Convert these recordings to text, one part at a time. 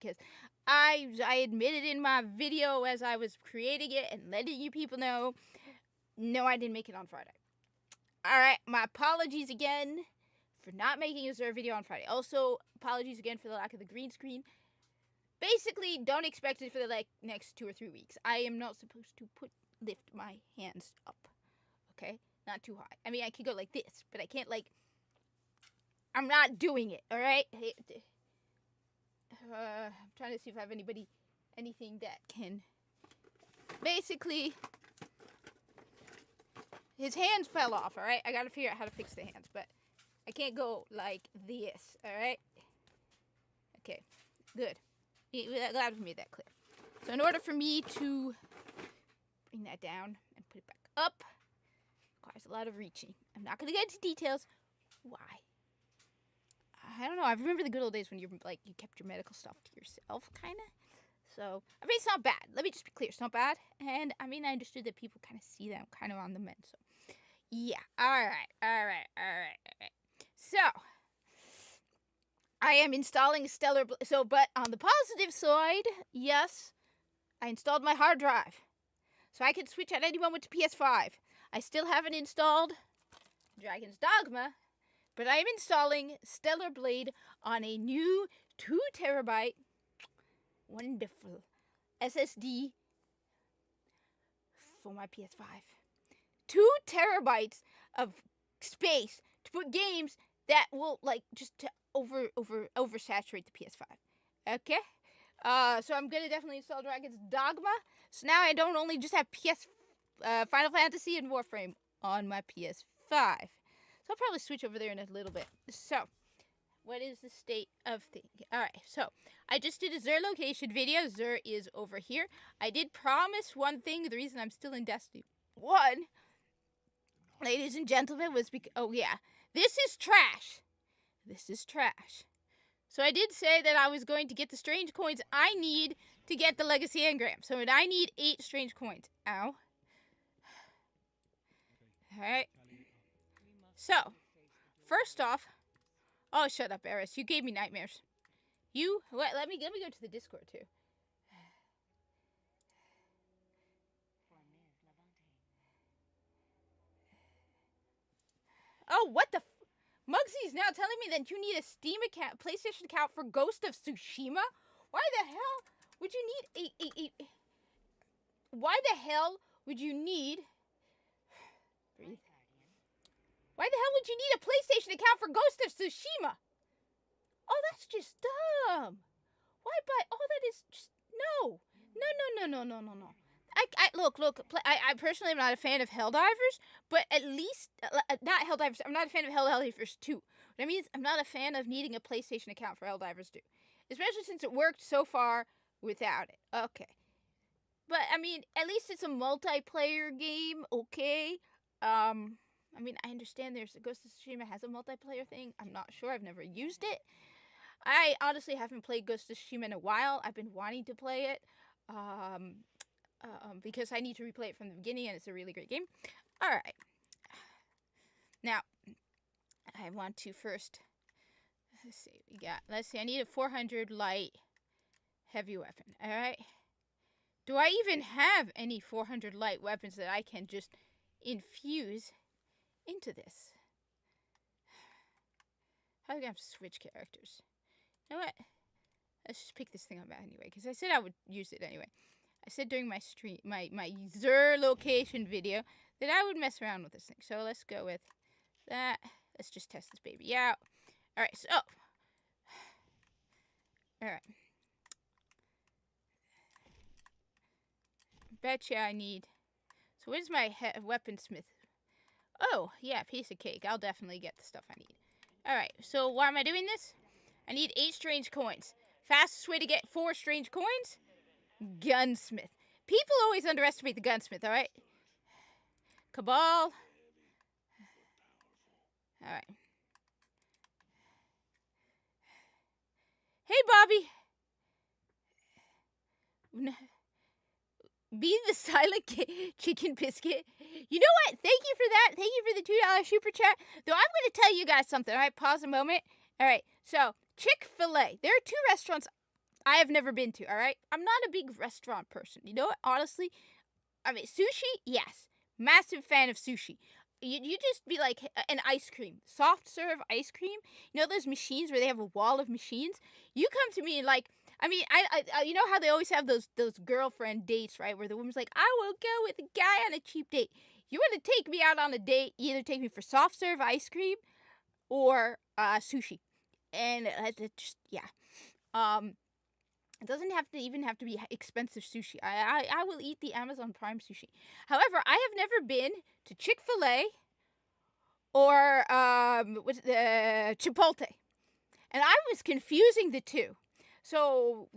because I admitted in my video as I was creating it and letting you people know, no, I didn't make it on Friday. Alright, my apologies again for not making a Zer video on Friday. Also, apologies again for the lack of the green screen. Basically, don't expect it for the next 2 or 3 weeks. I am not supposed to lift my hands up. Okay? Not too high. I mean, I can go like this, but I can't I'm not doing it, alright? I'm trying to see if I have anything that can... Basically, his hands fell off, alright? I gotta figure out how to fix the hands, but I can't go like this, alright? Okay, good. Glad we made that clear. So in order for me to bring that down and put it back up, requires a lot of reaching. I'm not gonna get into details. Why? I don't know. I remember the good old days when you kept your medical stuff to yourself, kind of. So, I mean, it's not bad. Let me just be clear. It's not bad. And, I mean, I understood that people kind of see that I'm kind of on the mend. So, yeah. All right. So, I am installing Stellar... but on the positive side, yes, I installed my hard drive. So, I can switch at any moment to PS5. I still haven't installed Dragon's Dogma, but I am installing Stellar Blade on a new 2 terabyte wonderful SSD for my PS5. 2 terabytes of space to put games that will just to oversaturate the PS5. Okay? So I'm gonna definitely install Dragon's Dogma. So now I don't only just have Final Fantasy and Warframe on my PS5. So I'll probably switch over there in a little bit. So, what is the state of things? Alright, so I just did a Zer location video. Zer is over here. I did promise one thing. The reason I'm still in Destiny 1, ladies and gentlemen, was because... Oh, yeah. This is trash. This is trash. So I did say that I was going to get the strange coins I need to get the Legacy Engram. So I need 8 strange coins. Ow. Alright. So, first off... Oh, shut up, Eris. You gave me nightmares. Let me go to the Discord, too. Oh, what the... Mugsy's now telling me that you need a Steam account, PlayStation account for Ghost of Tsushima? Why the hell would you need a... Why the hell would you need... Breathe. Why the hell would you need a PlayStation account for Ghost of Tsushima? Oh, that's just dumb. Why buy... Oh, that is just... No. No. I personally am not a fan of Helldivers, but at least... not Helldivers. I'm not a fan of Helldivers 2. What I mean is I'm not a fan of needing a PlayStation account for Helldivers 2. Especially since it worked so far without it. Okay. But, I mean, at least it's a multiplayer game, okay? I mean, I understand there's Ghost of Tsushima has a multiplayer thing. I'm not sure. I've never used it. I honestly haven't played Ghost of Tsushima in a while. I've been wanting to play it because I need to replay it from the beginning, and it's a really great game. All right. Now, I want to first... Let's see. I need a 400 light heavy weapon. All right. Do I even have any 400 light weapons that I can just infuse into this? How do I have to switch characters? You know what? Let's just pick this thing up anyway, because I said I would use it anyway. I said during my stream, my Zer location video, that I would mess around with this thing. So let's go with that. Let's just test this baby out. Alright, so. Alright. Betcha I need. So where's my weaponsmith? Oh, yeah, piece of cake. I'll definitely get the stuff I need. Alright, so why am I doing this? I need 8 strange coins. Fastest way to get 4 strange coins? Gunsmith. People always underestimate the gunsmith, alright? Cabal. Alright. Hey, Bobby. Be the silent chicken biscuit. You know what? Thank you for that. Thank you for the $2 super chat. Though I'm going to tell you guys something. All right, pause a moment. All right, so Chick-fil-A. There are 2 restaurants I have never been to, all right? I'm not a big restaurant person. You know what? Honestly, I mean, sushi, yes. Massive fan of sushi. You just be like an ice cream, soft serve ice cream. You know those machines where they have a wall of machines? You come to me and like, I mean, I you know how they always have those girlfriend dates, right? Where the woman's like, I will go with a guy on a cheap date. You want to take me out on a date, you either take me for soft serve ice cream or sushi. And it just, yeah. It doesn't have to be expensive sushi. I will eat the Amazon Prime sushi. However, I have never been to Chick-fil-A or Chipotle, and I was confusing the two. So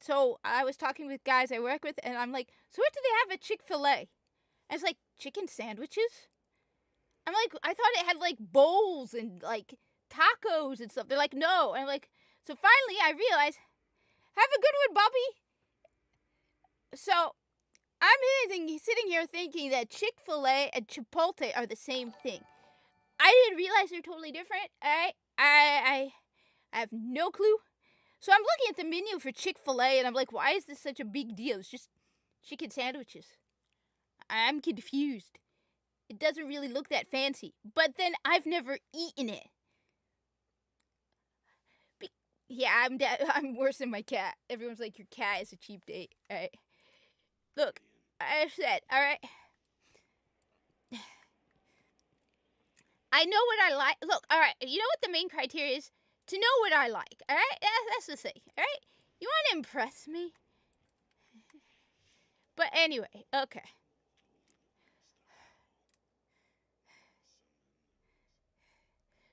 so I was talking with guys I work with, and I'm like, so what do they have at Chick-fil-A? And it's like chicken sandwiches. I'm like, I thought it had like bowls and like tacos and stuff. They're like, no. And I'm like, so finally I realized. Have a good one, Bobby. So, I'm sitting here thinking that Chick-fil-A and Chipotle are the same thing. I didn't realize they're totally different. I have no clue. So I'm looking at the menu for Chick-fil-A and I'm like, why is this such a big deal? It's just chicken sandwiches. I'm confused. It doesn't really look that fancy. But then I've never eaten it. Yeah, I'm worse than my cat. Everyone's like, your cat is a cheap date. All right. Look, I said, all right. I know what I like. Look, all right. You know what the main criteria is? To know what I like. All right? That's the thing. All right? You want to impress me? But anyway, okay.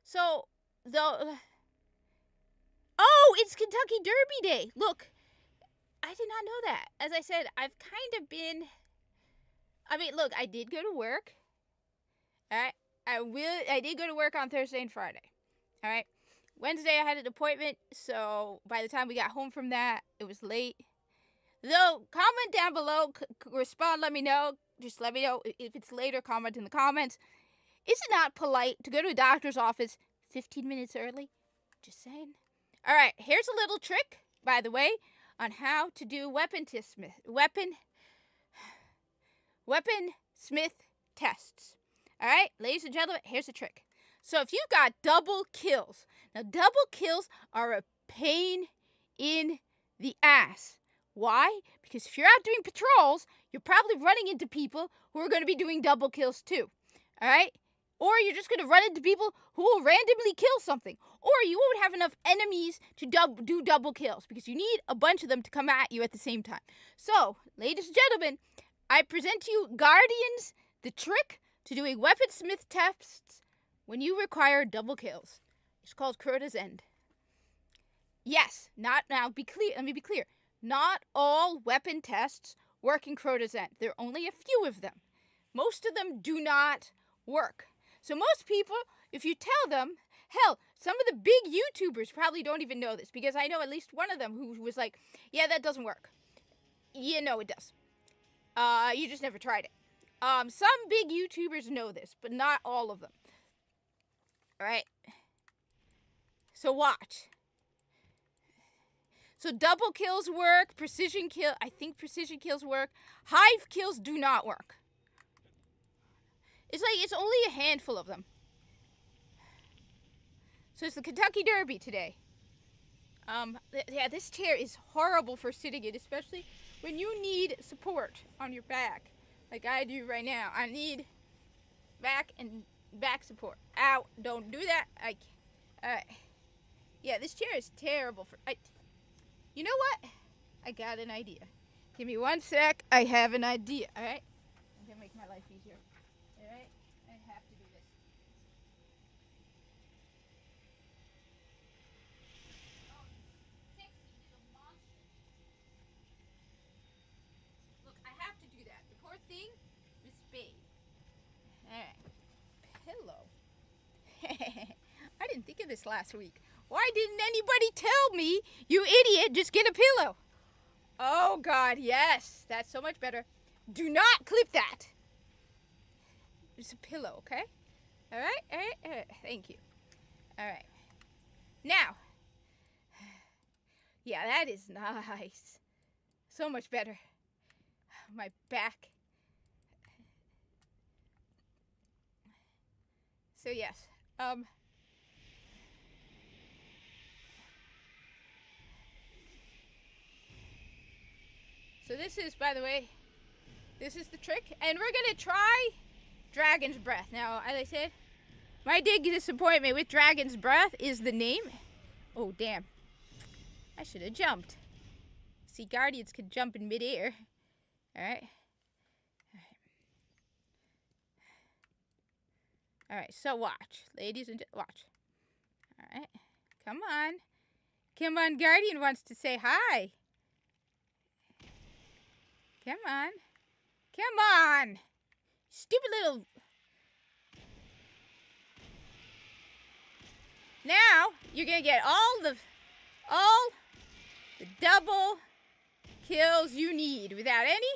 So, oh, it's Kentucky Derby Day. Look, I did not know that. As I said, I've kind of been. I mean, look, I did go to work. All right, I did go to work on Thursday and Friday. All right, Wednesday I had an appointment, so by the time we got home from that, it was late. Though, comment down below, respond, let me know. Just let me know if it's later. Comment in the comments. Is it not polite to go to a doctor's office 15 minutes early? Just saying. All right, here's a little trick, by the way, on how to do weaponsmith tests. All right, ladies and gentlemen, here's a trick. So if you've got double kills, now double kills are a pain in the ass. Why? Because if you're out doing patrols, you're probably running into people who are going to be doing double kills too. All right? Or you're just going to run into people who will randomly kill something. Or you won't have enough enemies to do double kills because you need a bunch of them to come at you at the same time. So, ladies and gentlemen, I present to you Guardians, the trick to doing weaponsmith tests when you require double kills. It's called Crota's End. Yes, let me be clear. Not all weapon tests work in Crota's End. There are only a few of them. Most of them do not work. So most people, if you tell them, hell, some of the big YouTubers probably don't even know this because I know at least one of them who was like, yeah, that doesn't work. Yeah, no, it does. You just never tried it. Some big YouTubers know this, but not all of them. All right. So watch. So double kills work, I think precision kills work. Hive kills do not work. It's only a handful of them. So it's the Kentucky Derby today. Yeah, this chair is horrible for sitting in, especially when you need support on your back, like I do right now. I need back support. Ow, don't do that. Alright. Yeah, this chair is terrible for, you know what? I got an idea. Give me 1 sec. I have an idea, alright? I'm gonna make my life easier. Alright? I have to do this. Oh, sexy little monster. Look, I have to do that. The poor thing is big. Alright. Pillow. I didn't think of this last week. Why didn't anybody tell me, you idiot, just get a pillow? Oh, God, yes. That's so much better. Do not clip that. It's a pillow, okay? All right. Thank you. All right. Now, Yeah, that is nice. So much better. My back. So yes. So this is, by the way, this is the trick. And we're gonna try Dragon's Breath. Now, as I said, my big disappointment with Dragon's Breath is the name. Oh, damn. I should have jumped. See, Guardians can jump in midair. Alright. Alright, so watch. Ladies and watch. Alright. Come on. Come on, Guardian wants to say hi. Come on. Come on. Stupid little... Now, you're gonna get all the double kills you need without any.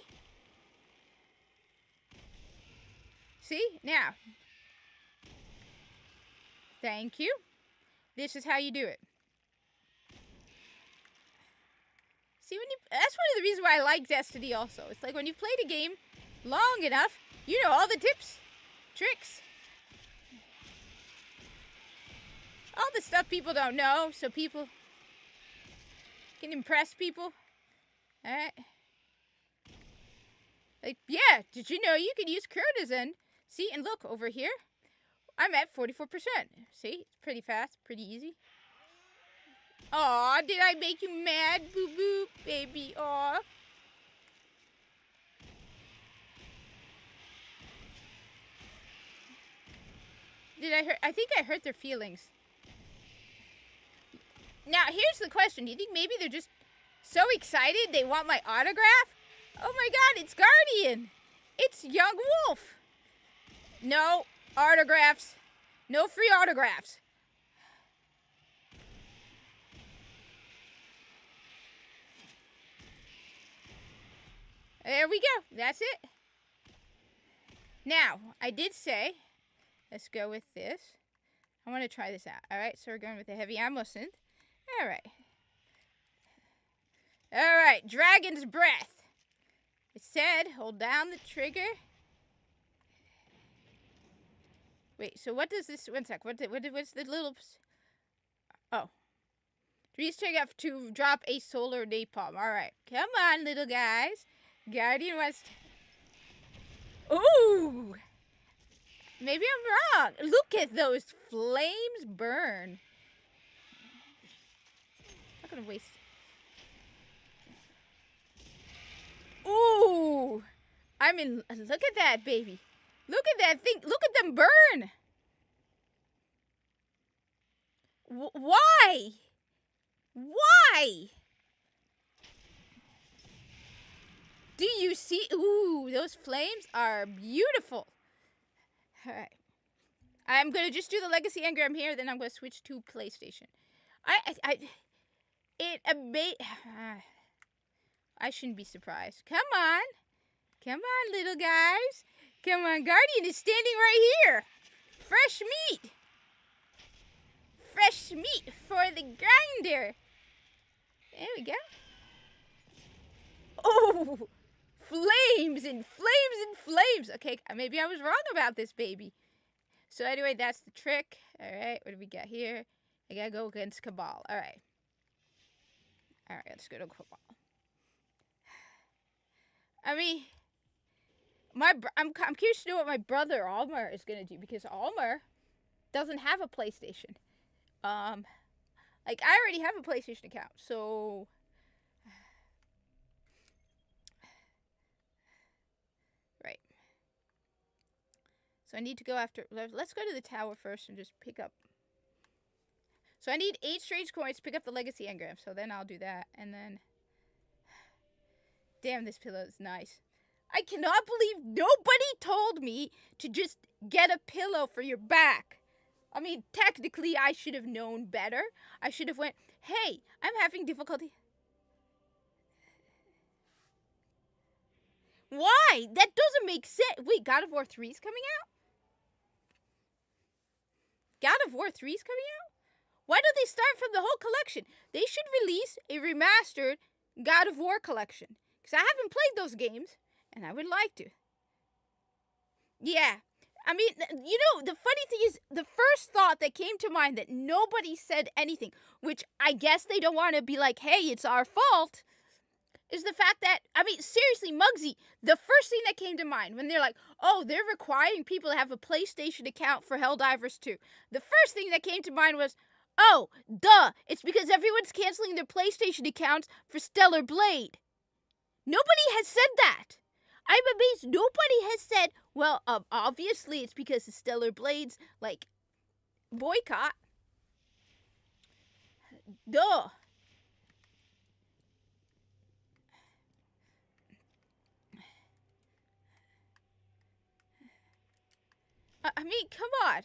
See? Now. Thank you. This is how you do it. See, that's one of the reasons why I like Destiny also. It's like when you've played a game long enough, you know all the tips, tricks, all the stuff people don't know, so people can impress people. Alright. Like, yeah, did you know you could use Courtesan? See, and look, over here, I'm at 44%. See, it's pretty fast, pretty easy. Aw, did I make you mad, boo-boo, baby? Aw. Did I hurt? I think I hurt their feelings. Now, here's the question. Do you think maybe they're just so excited they want my autograph? Oh my god, it's Guardian. It's Young Wolf. No autographs. No free autographs. There we go. That's it. Now, I did say, let's go with this. I want to try this out. Alright, so we're going with the heavy ammo synth. Alright. Alright, Dragon's Breath. It said, hold down the trigger. Wait, so what does this... One sec. What's the little... Oh. Please check out to drop a solar napalm. Alright. Come on, little guys. Guardian wants to... Ooh! Maybe I'm wrong. Look at those flames burn. I'm not gonna waste... Ooh! I mean, look at that, baby. Look at that thing. Look at them burn. Why? Why? Do you see? Ooh, those flames are beautiful. All right. I'm going to just do the legacy engram here, then I'm going to switch to PlayStation. I shouldn't be surprised. Come on. Come on, little guys. Come on, Guardian is standing right here. Fresh meat. Fresh meat for the grinder. There we go. Oh, flames and flames and flames. Okay, maybe I was wrong about this, baby. So anyway, that's the trick. All right, what do we got here? I gotta go against Cabal. All right. All right, let's go to Cabal. I mean, I'm curious to know what my brother Almar is gonna do, because Almar doesn't have a PlayStation. Like, I already have a PlayStation account, so right. So I need to go after. Let's go to the tower first and just pick up. So I need 8 strange coins to pick up the legacy engram. So then I'll do that, and then. Damn, this pillow is nice. I cannot believe nobody told me to just get a pillow for your back. I mean, technically, I should have known better. I should have went, hey, I'm having difficulty. Why? That doesn't make sense. Wait, God of War 3's coming out? God of War 3's coming out? Why don't they start from the whole collection? They should release a remastered God of War collection. Because I haven't played those games, and I would like to. Yeah. I mean, you know, the funny thing is, the first thought that came to mind that nobody said anything, which I guess they don't want to be like, hey, it's our fault, is the fact that, I mean, seriously, Muggsy, the first thing that came to mind when they're like, oh, they're requiring people to have a PlayStation account for Helldivers 2. The first thing that came to mind was, oh, duh, it's because everyone's canceling their PlayStation accounts for Stellar Blade. Nobody has said that. I'm amazed nobody has said, well, obviously it's because of Stellar Blade's, like, boycott. Duh. I mean, come on.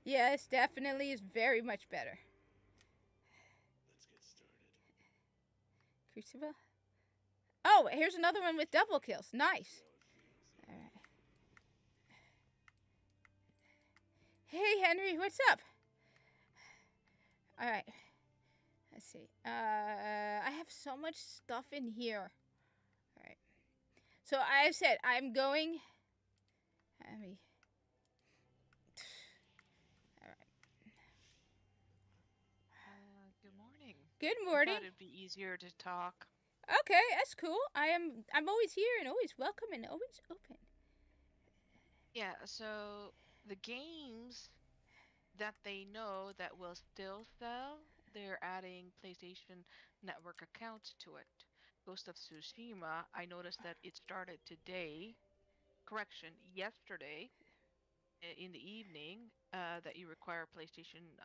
Yes, definitely is very much better. Let's get started. Crucible? Oh, here's another one with double kills. Nice. Alright. Hey, Henry, what's up? Alright. Let's see. I have so much stuff in here. Alright. So I said I'm going. Let me. Good morning. Good I morning. thought it'd be easier to talk. Okay, that's cool. I'm always here and always welcome and always open. Yeah, so the games that they know that will still sell, they're adding PlayStation Network accounts to it. Ghost of Tsushima, I noticed that it started today, correction, yesterday in the evening, that you require a PlayStation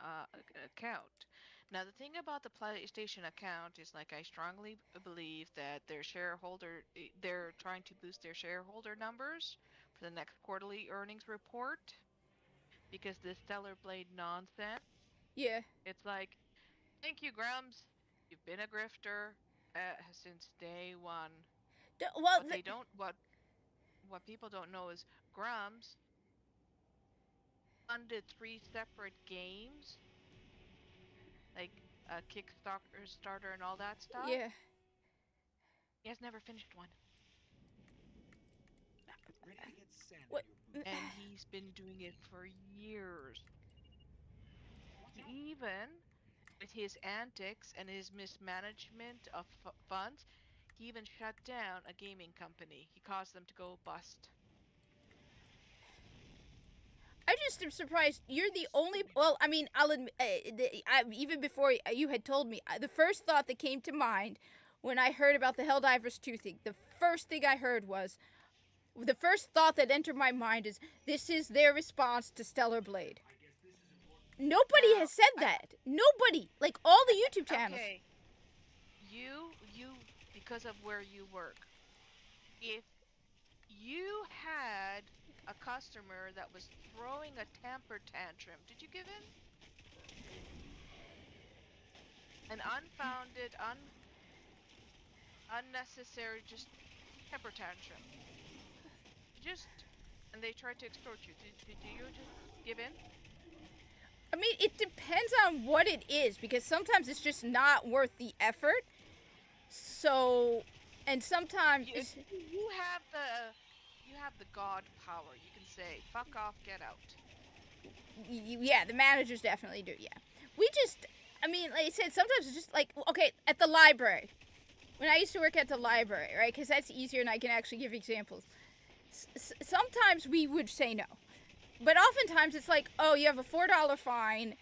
account. Now, the thing about the PlayStation account is like I strongly believe that they're trying to boost their shareholder numbers for the next quarterly earnings report because this Stellar Blade nonsense, Yeah. it's like, thank you, Grums. You've been a grifter since day one. Well, What people don't know is Grums funded 3 separate games, like Kickstarter starter and all that stuff. yeah. He has never finished one. Ready to get sand What? in your boots. And he's been doing it for years. Even with his antics and his mismanagement of funds, he even shut down a gaming company. He caused them to go bust. I just am surprised you're the only. Well, I mean, I'll admit, even before you had told me, the first thought that came to mind when I heard about the Helldivers 2 thing, the first thing I heard was, the first thought that entered my mind is, this is their response to Stellar Blade. Nobody has said that. Nobody. Like, all the YouTube channels. Okay. You, because of where you work, if you had a customer that was throwing a temper tantrum, did you give in? An unfounded, unnecessary, just temper tantrum. And they tried to extort you. Did you just give in? I mean, it depends on what it is, because sometimes it's just not worth the effort. So, and sometimes you have the god power. You can say, fuck off, get out. Yeah, the managers definitely do, yeah. We just, I mean, like I said, sometimes it's just like, okay, at the library. When I used to work at the library, right, because that's easier and I can actually give examples. Sometimes we would say no. But oftentimes it's like, oh, you have a $4 fine.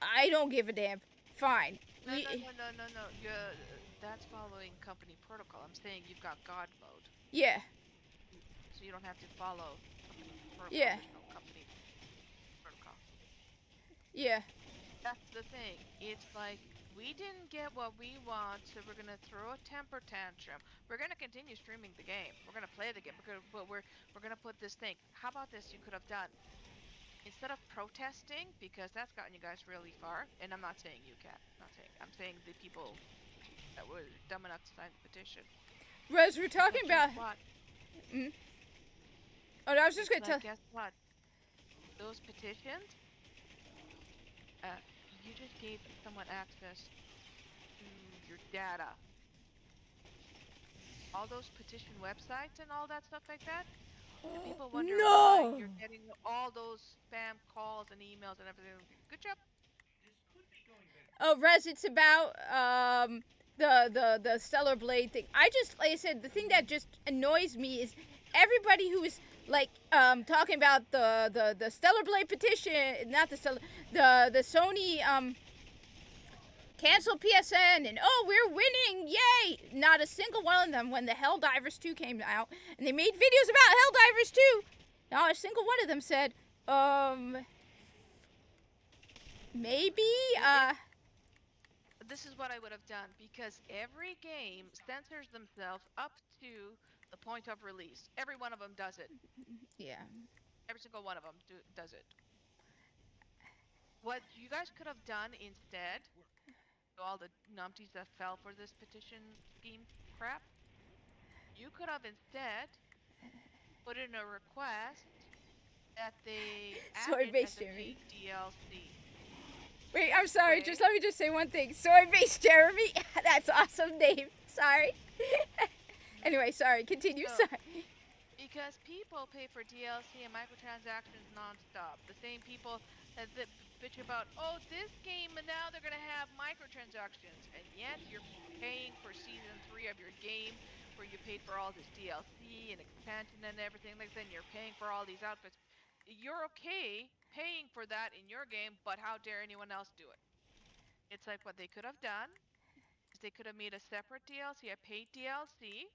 I don't give a damn. Fine. No. That's following company protocol. I'm saying you've got God mode. Yeah. So you don't have to follow company protocol. Yeah. There's no company protocol. Yeah. That's the thing. It's like, we didn't get what we want, so we're gonna throw a temper tantrum. We're gonna continue streaming the game. We're gonna play the game. But we're gonna put this thing. How about this? You could have done, instead of protesting, because that's gotten you guys really far. And I'm not saying you, Kat. I'm saying the people that were dumb enough to sign the petition. Rose, we're talking about. What? Oh, no, I was just gonna tell. But guess what? Those petitions, uh, you just gave someone access to your data. All those petition websites and all that stuff like that. And people wonder why No. you're getting all those spam calls and emails and everything. Good job. Oh, Rez, it's about the Stellar Blade thing. I just, like I said, the thing that just annoys me is everybody who is like talking about the Stellar Blade petition, not the Stellar, the Sony cancel PSN, and oh, we're winning, yay! Not a single one of them, when the Helldivers 2 came out and they made videos about Helldivers 2, not a single one of them said, maybe This is what I would have done because every game censors themselves up to the point of release. Every one of them does it. yeah. Every single one of them does it. What you guys could have done instead, all the numpties that fell for this petition scheme crap, you could have instead put in a request that they Soy add it based as a Jeremy. paid DLC. Wait, I'm sorry. Wait. Just let me just say one thing. Soy based Jeremy. That's awesome name. Sorry. Anyway, sorry. Continue. So- Sorry. Because people pay for DLC and microtransactions nonstop. The same people that bitch about, oh, this game, and now they're going to have microtransactions. And yet you're paying for Season 3 of your game, where you paid for all this DLC and expansion and everything like that, and you're paying for all these outfits. You're okay paying for that in your game, but how dare anyone else do it? It's like what they could have done is they could have made a separate DLC, a paid DLC.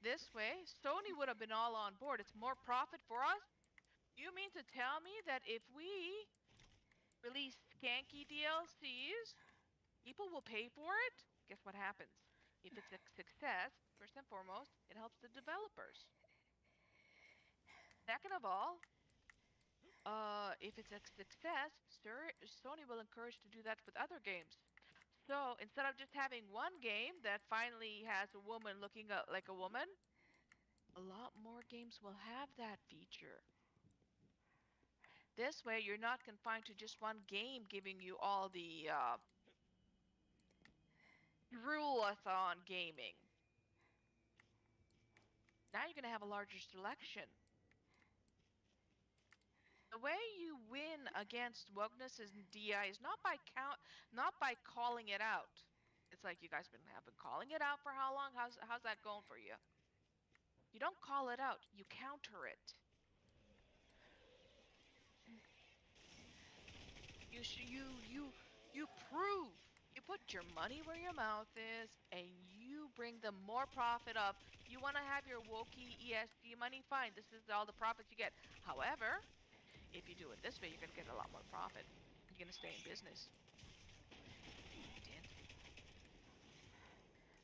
This way, Sony would have been all on board. It's more profit for us. You mean to tell me that if we release skanky DLCs, people will pay for it? Guess what happens? If it's a success, first and foremost, it helps the developers. Second of all, if it's a success, Sony will encourage to do that with other games. So instead of just having one game that finally has a woman looking like a woman, a lot more games will have that feature. This way, you're not confined to just one game giving you all the rule-a-thon gaming. Now you're going to have a larger selection. The way you win against wokeness and DI is not by calling it out. It's like you guys have been calling it out for how long? How's that going for you? You don't call it out, you counter it. You prove. You put your money where your mouth is, and you bring them more profit up. You want to have your wokey ESG money? Fine, this is all the profits you get. However, if you do it this way, you're going to get a lot more profit. You're going to stay in business.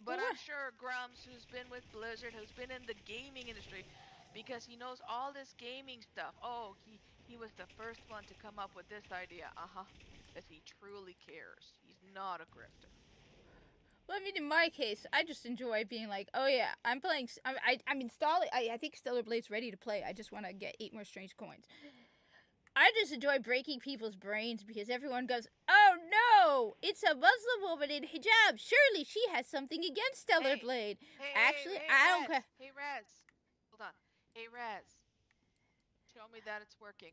But I'm sure Grumps, who's been with Blizzard, who's been in the gaming industry, because he knows all this gaming stuff. Oh, he was the first one to come up with this idea. Because he truly cares. He's not a grifter. Well, I mean, in my case, I just enjoy being like, oh yeah, I'm playing. I'm installing. I think Stellar Blade's ready to play. I just want to get 8 more strange coins. I just enjoy breaking people's brains because everyone goes, oh no, it's a Muslim woman in hijab. Surely she has something against Stellar Blade. Actually, I don't care. Hey, Raz. Hold on. Hey, Raz. Show me that it's working.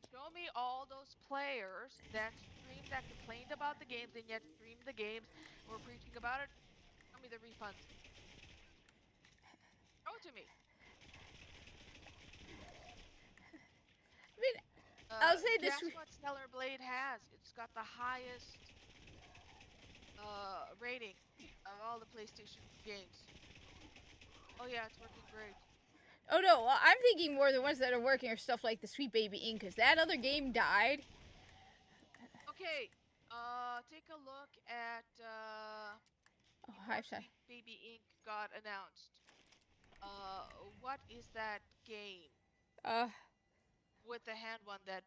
Show me all those players that streamed, that complained about the games, and yet streamed the games and were preaching about it. Show me the refunds. Show it to me. I mean, I'll say this. That's what Stellar Blade has. It's got the highest rating of all the PlayStation games. Oh yeah, it's working great. Oh no, well, I'm thinking more the ones that are working are stuff like the Sweet Baby Inc. Because that other game died. Okay, take a look at Hi, Sweet Baby Inc. got announced. What is that game? With the hand one that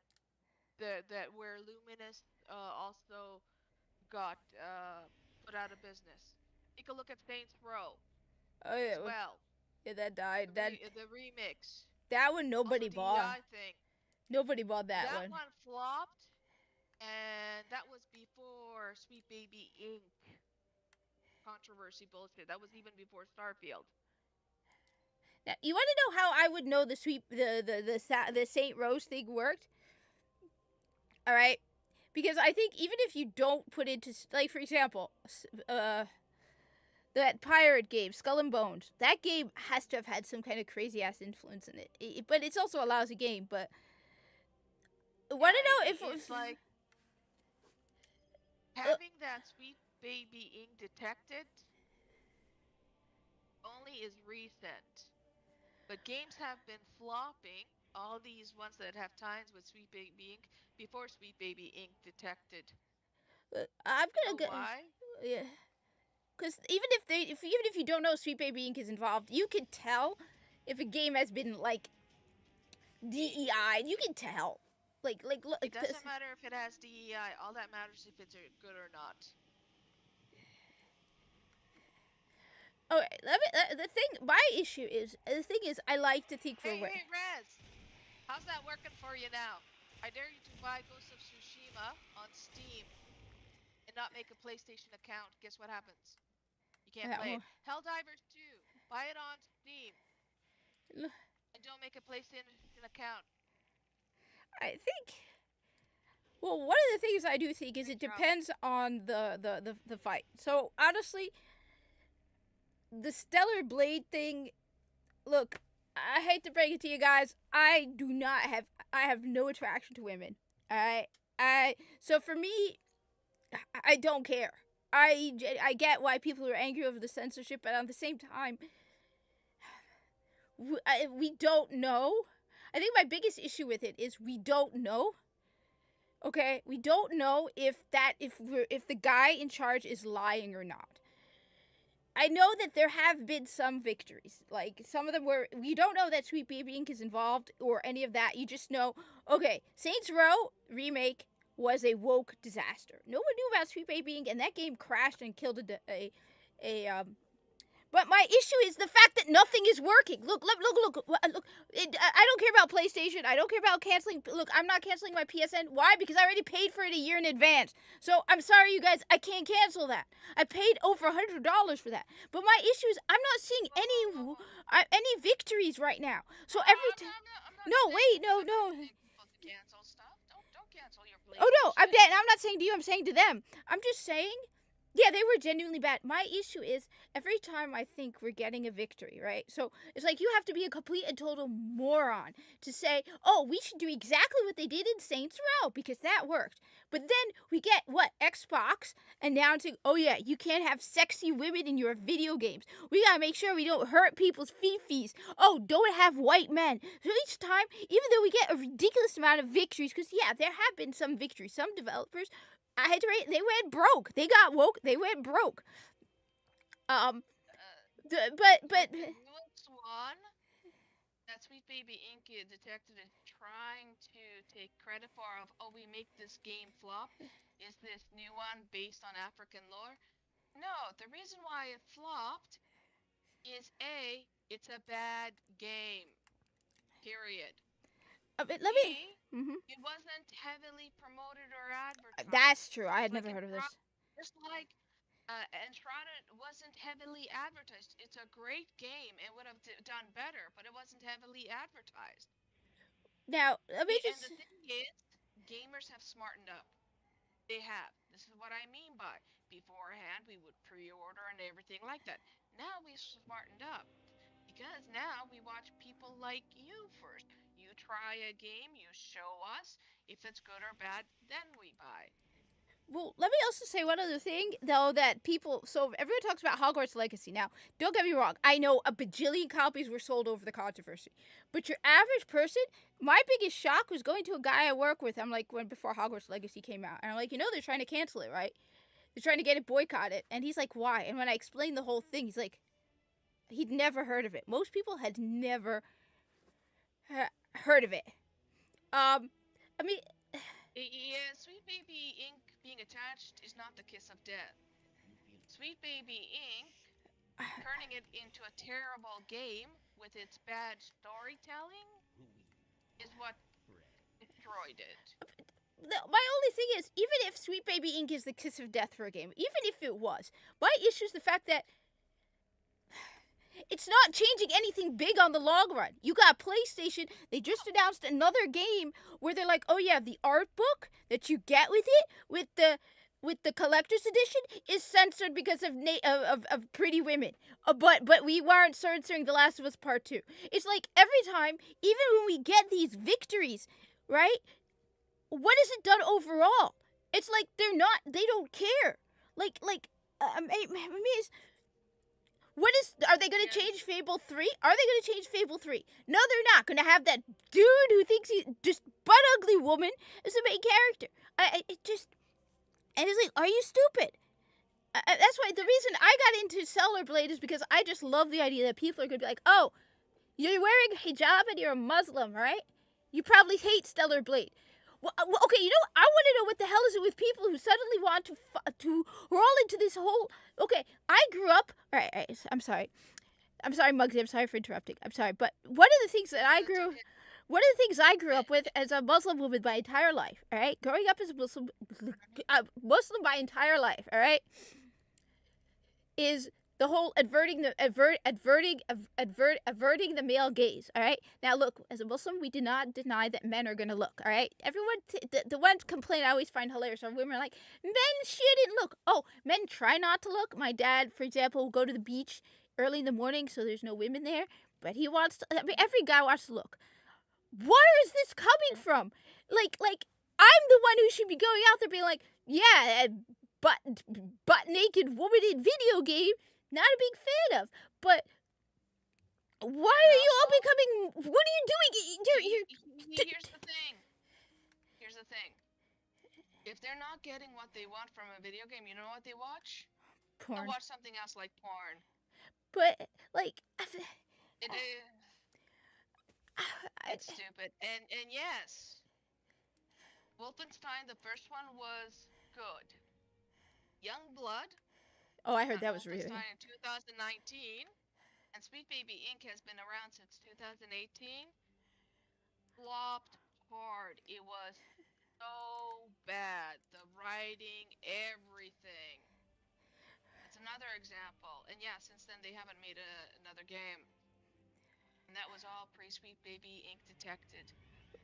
where Luminous also got put out of business. Take a look at Saints Row. Oh yeah. As well. Yeah, that died. The remix. That one nobody Also, bought. DEI thing. Nobody bought that That one. one flopped, and that was before Sweet Baby Inc. controversy bullshit. That was even before Starfield. Now, you want to know how I would know the Saint Rose thing worked? All right, because I think even if you don't put into, like, for example, that pirate game, Skull and Bones, that game has to have had some kind of crazy ass influence in it. But it's also a lousy game. But want to know it's like having that Sweet Baby Inc. detected only is recent. But games have been flopping, all these ones that have ties with Sweet Baby Inc. before Sweet Baby Inc. detected. I'm gonna Know go. why? Yeah. Because even if you don't know Sweet Baby Inc. is involved, you can tell if a game has been like DEI. You can tell. Like look. It doesn't matter if it has DEI. All that matters is if it's good or not. Okay, my issue is, I like to think for Hey, Rez! How's that working for you now? I dare you to buy Ghost of Tsushima on Steam and not make a PlayStation account. Guess what happens? You can't play it. Helldivers 2, buy it on Steam. And don't make a PlayStation account. I think. Well, one of the things I do think is it depends on the fight. So honestly, the Stellar Blade thing. Look, I hate to break it to you guys. I have no attraction to women. Alright? So for me, I don't care. I get why people are angry over the censorship, but at the same time, we don't know. I think my biggest issue with it is we don't know. Okay? We don't know if the guy in charge is lying or not. I know that there have been some victories. Like, some of them where we don't know that Sweet Baby Inc. is involved or any of that. You just know, okay, Saints Row remake was a woke disaster. No one knew about Sweet Baby Inc. and that game crashed and killed But my issue is the fact that nothing is working. Look. I don't care about PlayStation. I don't care about canceling. Look, I'm not canceling my PSN. Why? Because I already paid for it a year in advance. So I'm sorry, you guys. I can't cancel that. I paid over $100 for that. But my issue is I'm not seeing any victories right now. So every time. No, wait, no. Cancel stuff. Don't cancel your PlayStation. Oh no, I'm not saying to you. I'm saying to them. I'm just saying. Yeah, they were genuinely bad. My issue is every time I think we're getting a victory, right? So it's like you have to be a complete and total moron to say, oh, we should do exactly what they did in Saints Row because that worked. But then we get, Xbox announcing, oh yeah, you can't have sexy women in your video games. We gotta make sure we don't hurt people's fifis. Oh, don't have white men. So each time, even though we get a ridiculous amount of victories, because yeah, there have been some victories. Some developers, I hate to rate, they went broke. They got woke. They went broke. But Swan, that Sweet Baby Inc. detective is trying to take credit for we make this game flop. Is this new one based on African lore? No, the reason why it flopped is it's a bad game. Period. It wasn't heavily promoted or advertised. That's true. I had never heard of this. Just like Entrada wasn't heavily advertised. It's a great game. It would have done better, but it wasn't heavily advertised. Now, And the thing is, gamers have smartened up. They have. This is what I mean by beforehand we would pre-order and everything like that. Now we've smartened up. Because now we watch people like you first. You try a game, you show us. If it's good or bad, then we buy. Well, let me also say one other thing, though, that so everyone talks about Hogwarts Legacy. Now, don't get me wrong. I know a bajillion copies were sold over the controversy. But your average person, my biggest shock was going to a guy I work with. I'm like, before Hogwarts Legacy came out. And I'm like, they're trying to cancel it, right? They're trying to get it boycotted. And he's like, why? And when I explained the whole thing, he's like, he'd never heard of it. Most people had never heard of it. Yeah, Sweet Baby Inc. being attached is not the kiss of death. Sweet Baby Inc. turning it into a terrible game with its bad storytelling is what destroyed it. My only thing is, even if Sweet Baby Inc. is the kiss of death for a game, even if it was, my issue is the fact that it's not changing anything big on the long run. You got PlayStation, they just announced another game where they're like, oh yeah, the art book that you get with it, with the collector's edition, is censored because of pretty women. But we weren't censoring The Last of Us Part 2. It's like every time, even when we get these victories, right? What has it done overall? It's like they don't care. Are they going to change Fable 3? Are they going to change Fable 3? No, they're not going to have that dude who thinks he's just butt ugly woman as the main character. And it's like, are you stupid? That's why the reason I got into Stellar Blade is because I just love the idea that people are going to be like, oh, you're wearing hijab and you're a Muslim, right? You probably hate Stellar Blade. Well, okay, I want to know what the hell is it with people who suddenly want to roll into this whole. Okay, I grew up. All right, I'm sorry, Muggsy. I'm sorry for interrupting. I'm sorry, but one of the things I grew up with as a Muslim woman my entire life. All right, growing up as a Muslim my entire life. All right, is the whole averting the male gaze. All right. Now look, as a Muslim, we do not deny that men are gonna look. All right. Everyone, the one complaint I always find hilarious are women are like, men shouldn't look. Oh, men try not to look. My dad, for example, will go to the beach early in the morning, so there's no women there, but he wants to. I mean, every guy wants to look. Where is this coming from? Like I'm the one who should be going out there being like, yeah, butt naked woman in video game. Not a big fan of, but why are you all becoming? What are you doing? Here's the thing. Here's the thing. If they're not getting what they want from a video game, you know what they watch? Porn. They'll watch something else like porn. But like, It is. It's stupid. And yes, Wolfenstein, the first one was good. Youngblood. Oh, I heard that was really. In 2019, and Sweet Baby Inc. has been around since 2018. Flopped hard. It was so bad. The writing, everything. It's another example. And yeah, since then they haven't made another game. And that was all pre-Sweet Baby Inc. detected.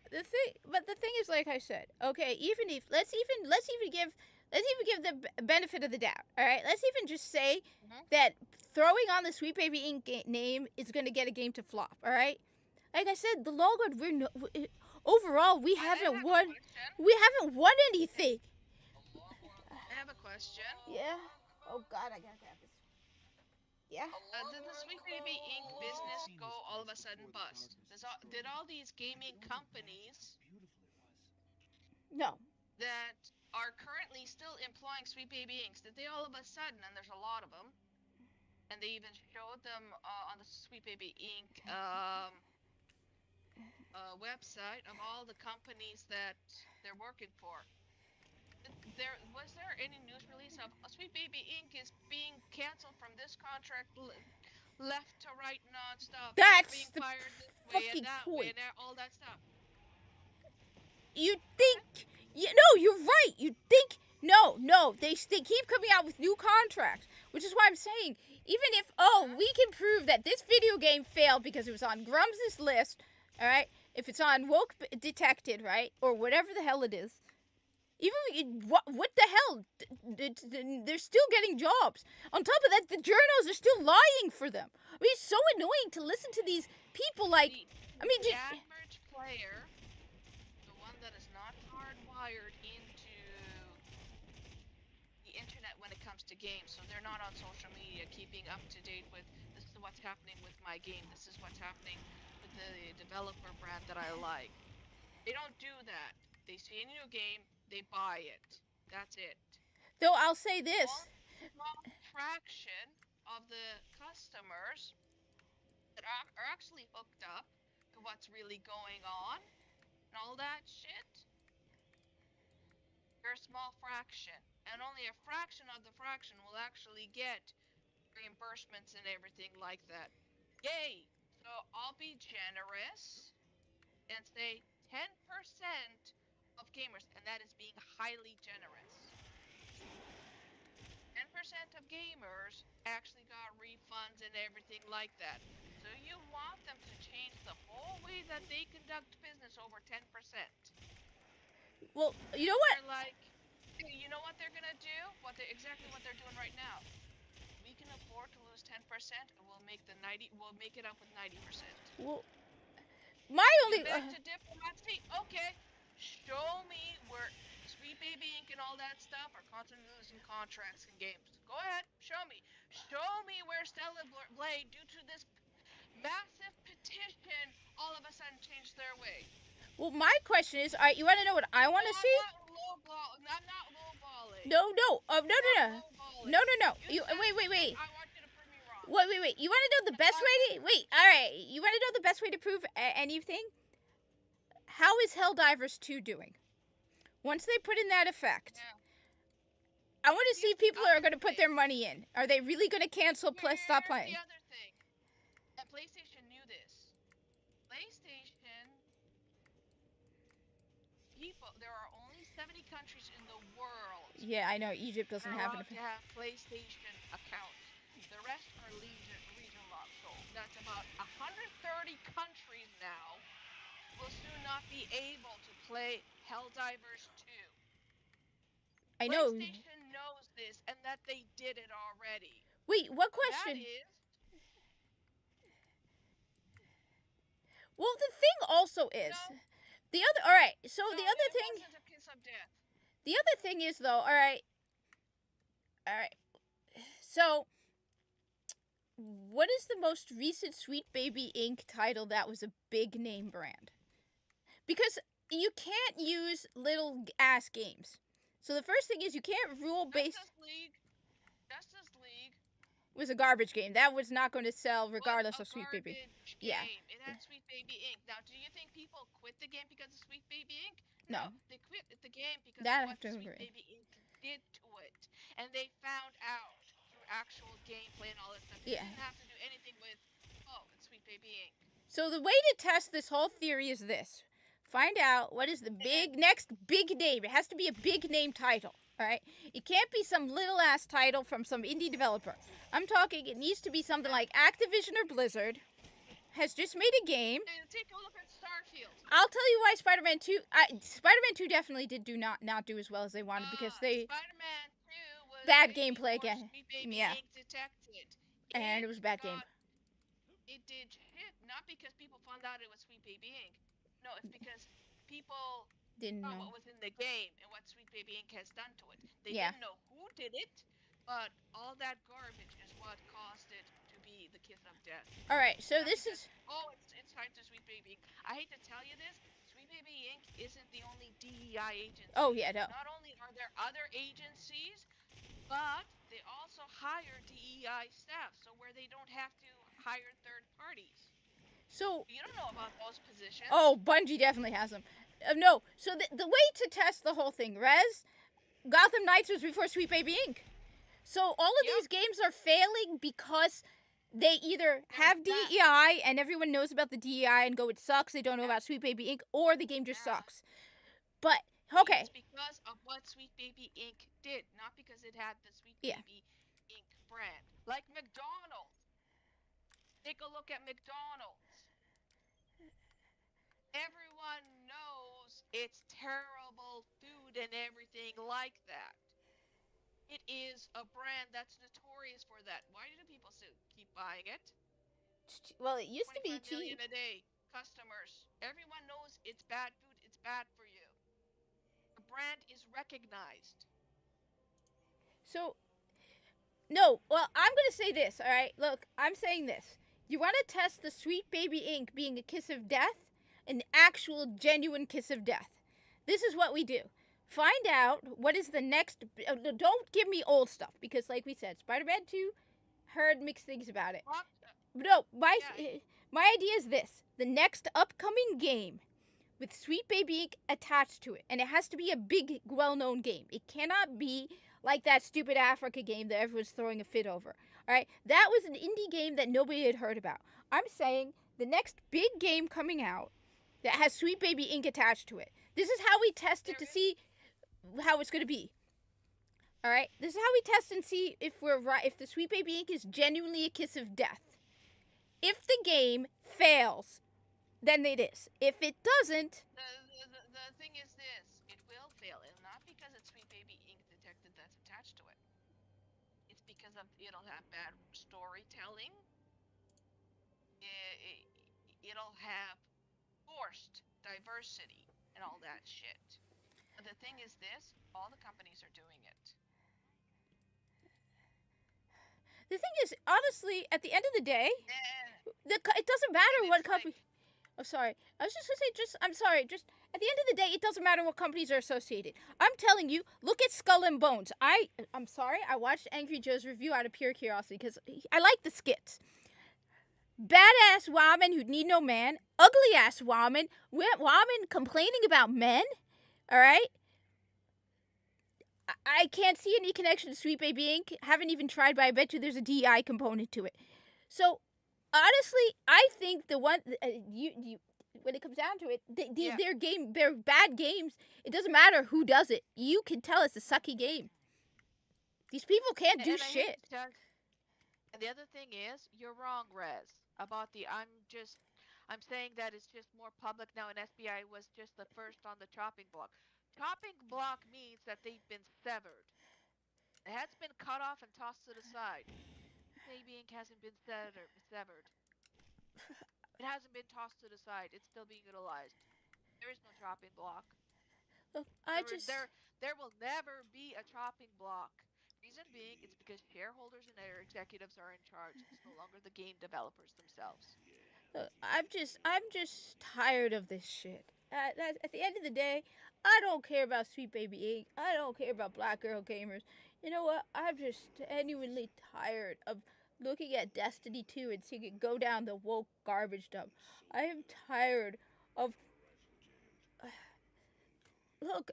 The thing is, like I said, okay, let's even give the benefit of the doubt. All right, let's even just say that throwing on the Sweet Baby Inc. name is going to get a game to flop. All right, like I said, the long run, overall we haven't won. We haven't won anything. I have a question. Yeah. Oh God, I gotta have this. Yeah. Did the Sweet Baby Inc. business go all of a sudden bust? Did all these gaming companies No. that are currently still employing Sweet Baby Inc. did they all of a sudden, and there's a lot of them, and they even showed them on the Sweet Baby Inc. Website of all the companies that they're working for. Was there any news release of Sweet Baby Inc. is being canceled from this contract left to right nonstop? That's being the fired this way fucking and that point. way and all that stuff. You think? No, you're right. You think? No. They keep coming out with new contracts, which is why I'm saying, even if we can prove that this video game failed because it was on Grumps' list, all right? If it's on Woke Detected, right, or whatever the hell it is, even what the hell? They're still getting jobs. On top of that, the journals are still lying for them. I mean, it's so annoying to listen to these people. Like, the average player, the one that is not hardwired into the internet when it comes to games, so they're not on social media keeping up to date with this is what's happening with my game. This is what's happening with the developer brand that I like. They don't do that. They see a new game, they buy it. That's it. Though I'll say this. One small fraction of the customers that are actually hooked up to what's really going on and all that shit, they're a small fraction. And only a fraction of the fraction will actually get reimbursements and everything like that. Yay! So I'll be generous and say 10% of gamers, and that is being highly generous. 10% of gamers actually got refunds and everything like that. So you want them to change the whole way that they conduct business over 10%. Well, you know what? They're like, hey, you know what they're gonna do? Exactly what they're doing right now. We can afford to lose 10%, and we'll make it up with 90%. Well, my only. Back to diplomacy. Okay, show me where Sweet Baby Inc. and all that stuff are constantly losing contracts in games. Go ahead, show me. Show me where Stellar Blade, due to this massive petition, all of a sudden changed their way. Well, my question is, you want to know what I want to see? I'm not lowballing. No. No. No. Wait. I want you to prove me wrong. Wait. You want to know the best way to? Wait. All right. You want to know the best way to prove anything? How is Helldivers 2 doing? Once they put in that effect, Yeah. I want to see if people are going to put their money in. Are they really going to cancel? Stop playing. Here's the other thing. And PlayStation knew this. PlayStation people. There are only 70 countries in the world. Yeah, I know Egypt doesn't have allowed an. to have PlayStation accounts. The rest are region locked. So that's about 130 countries now will soon not be able to play Helldivers 2. I know. PlayStation knows this and that they did it already. Wait, what question? That is, Well, the thing also is No. the other. All right. So no, the other it thing. wasn't a kiss of death. The other thing is though. All right. So, what is the most recent Sweet Baby Inc. title that was a big name brand? Because you can't use little ass games. So the first thing is you can't rule based. Justice League Was a garbage game. That was not going to sell regardless was of Sweet a Baby. garbage Yeah. game. It had Sweet Baby Inc. Now, do you think people quit the game because of Sweet Baby Inc.? No. They quit the game because That I of have what to Sweet agree. Baby Inc. did to it. And they found out through actual gameplay and all that stuff. Yeah. You didn't have to do anything with, it's Sweet Baby Inc. So the way to test this whole theory is this. Find out what is the next big name. It has to be a big name title. All right? It can't be some little ass title from some indie developer. I'm talking it needs to be something like Activision or Blizzard has just made a game. Take a look at Starfield. I'll tell you why Spider-Man 2 Spider-Man 2 definitely did not do as well as they wanted because they Spider-Man 2 was bad way gameplay before again. Sweet Baby Yeah. Inc. detected. And it was a bad game. It did hit, not because people found out it was Sweet Baby Inc. No, it's because people Didn't saw know. what was in the game and what Sweet Baby Inc. has done to it. They Yeah. didn't know who did it, but all that garbage is what caused it to be the kiss of death. All right. So Not this because, is it's tied to Sweet Baby Inc. I hate to tell you this, Sweet Baby Inc. isn't the only DEI agency. Oh yeah, no. Not only are there other agencies, but they also hire DEI staff, so where they don't have to hire third parties. So You don't know about those positions. oh, Bungie definitely has them. No. So the way to test the whole thing, Gotham Knights was before Sweet Baby Inc. So all of Yep. these games are failing because they either have They're bad. DEI and everyone knows about the DEI and go it sucks. They don't know about Sweet Baby Inc. or the game just Yeah. sucks. But okay. It's because of what Sweet Baby Inc. did, not because it had the Sweet Yeah. Baby Inc. brand. Like McDonald's. Take a look at McDonald's. Everyone knows it's terrible food and everything like that. It is a brand that's notorious for that. Why do people still keep buying it? Well, it used to be 25 million cheap. a day. Customers. Everyone knows it's bad food. It's bad for you. The brand is recognized. So, no, well, I'm going to say this, all right? Look, I'm saying this. You want to test the Sweet Baby Inc. being a kiss of death? An actual, genuine kiss of death. This is what we do. Find out what is the next... don't give me old stuff, because like we said, Spider-Man 2, heard mixed things about it. What? No, my Yeah. idea is this. The next upcoming game with Sweet Baby Inc. attached to it. And it has to be a big, well-known game. It cannot be like that stupid Africa game that everyone's throwing a fit over. All right? That was an indie game that nobody had heard about. I'm saying the next big game coming out that has Sweet Baby Ink attached to it. This is how we test it to see how it's going to be. All right? This is how we test and see if we're right, if the Sweet Baby Ink is genuinely a kiss of death. If the game fails, then it is. If it doesn't, The thing is this, it will fail, and not because it's Sweet Baby Ink detected that's attached to it. It's because of it'll have bad storytelling. It'll have forced diversity and all that shit. But the thing is this, all the companies are doing it. the thing is, honestly, at the end of the day, And it doesn't matter it's what like- company. Oh, sorry. I was just gonna say, I'm sorry. Just at the end of the day, it doesn't matter what companies are associated. I'm telling you, look at Skull and Bones. I'm sorry. I watched Angry Joe's review out of pure curiosity because I like the skits. Badass woman who need no man, ugly ass woman, woman complaining about men. All right. I can't see any connection to Sweet Baby Ink. Haven't even tried, but I bet you there's a DEI component to it. So, honestly, I think the one you when it comes down to it, Yeah. they're bad games. It doesn't matter who does it. You can tell it's a sucky game. These people can't do and I hate shit. to tell- And the other thing is, you're wrong, Rez, about the I'm saying that it's just more public now, and SBI was just the first on the chopping block. Chopping block means that they've been severed. It has been cut off and tossed to the side. Baby Ink hasn't been severed. It hasn't been tossed to the side. It's still being utilized. There is no chopping block. Look, There will never be a chopping block. Reason being, it's because shareholders and their executives are in charge. It's no longer the game developers themselves. I'm just tired of this shit. At the end of the day, I don't care about Sweet Baby Ink. I don't care about Black Girl Gamers. You know what? I'm just genuinely tired of looking at Destiny 2 and seeing it go down the woke garbage dump. I am tired of. Look,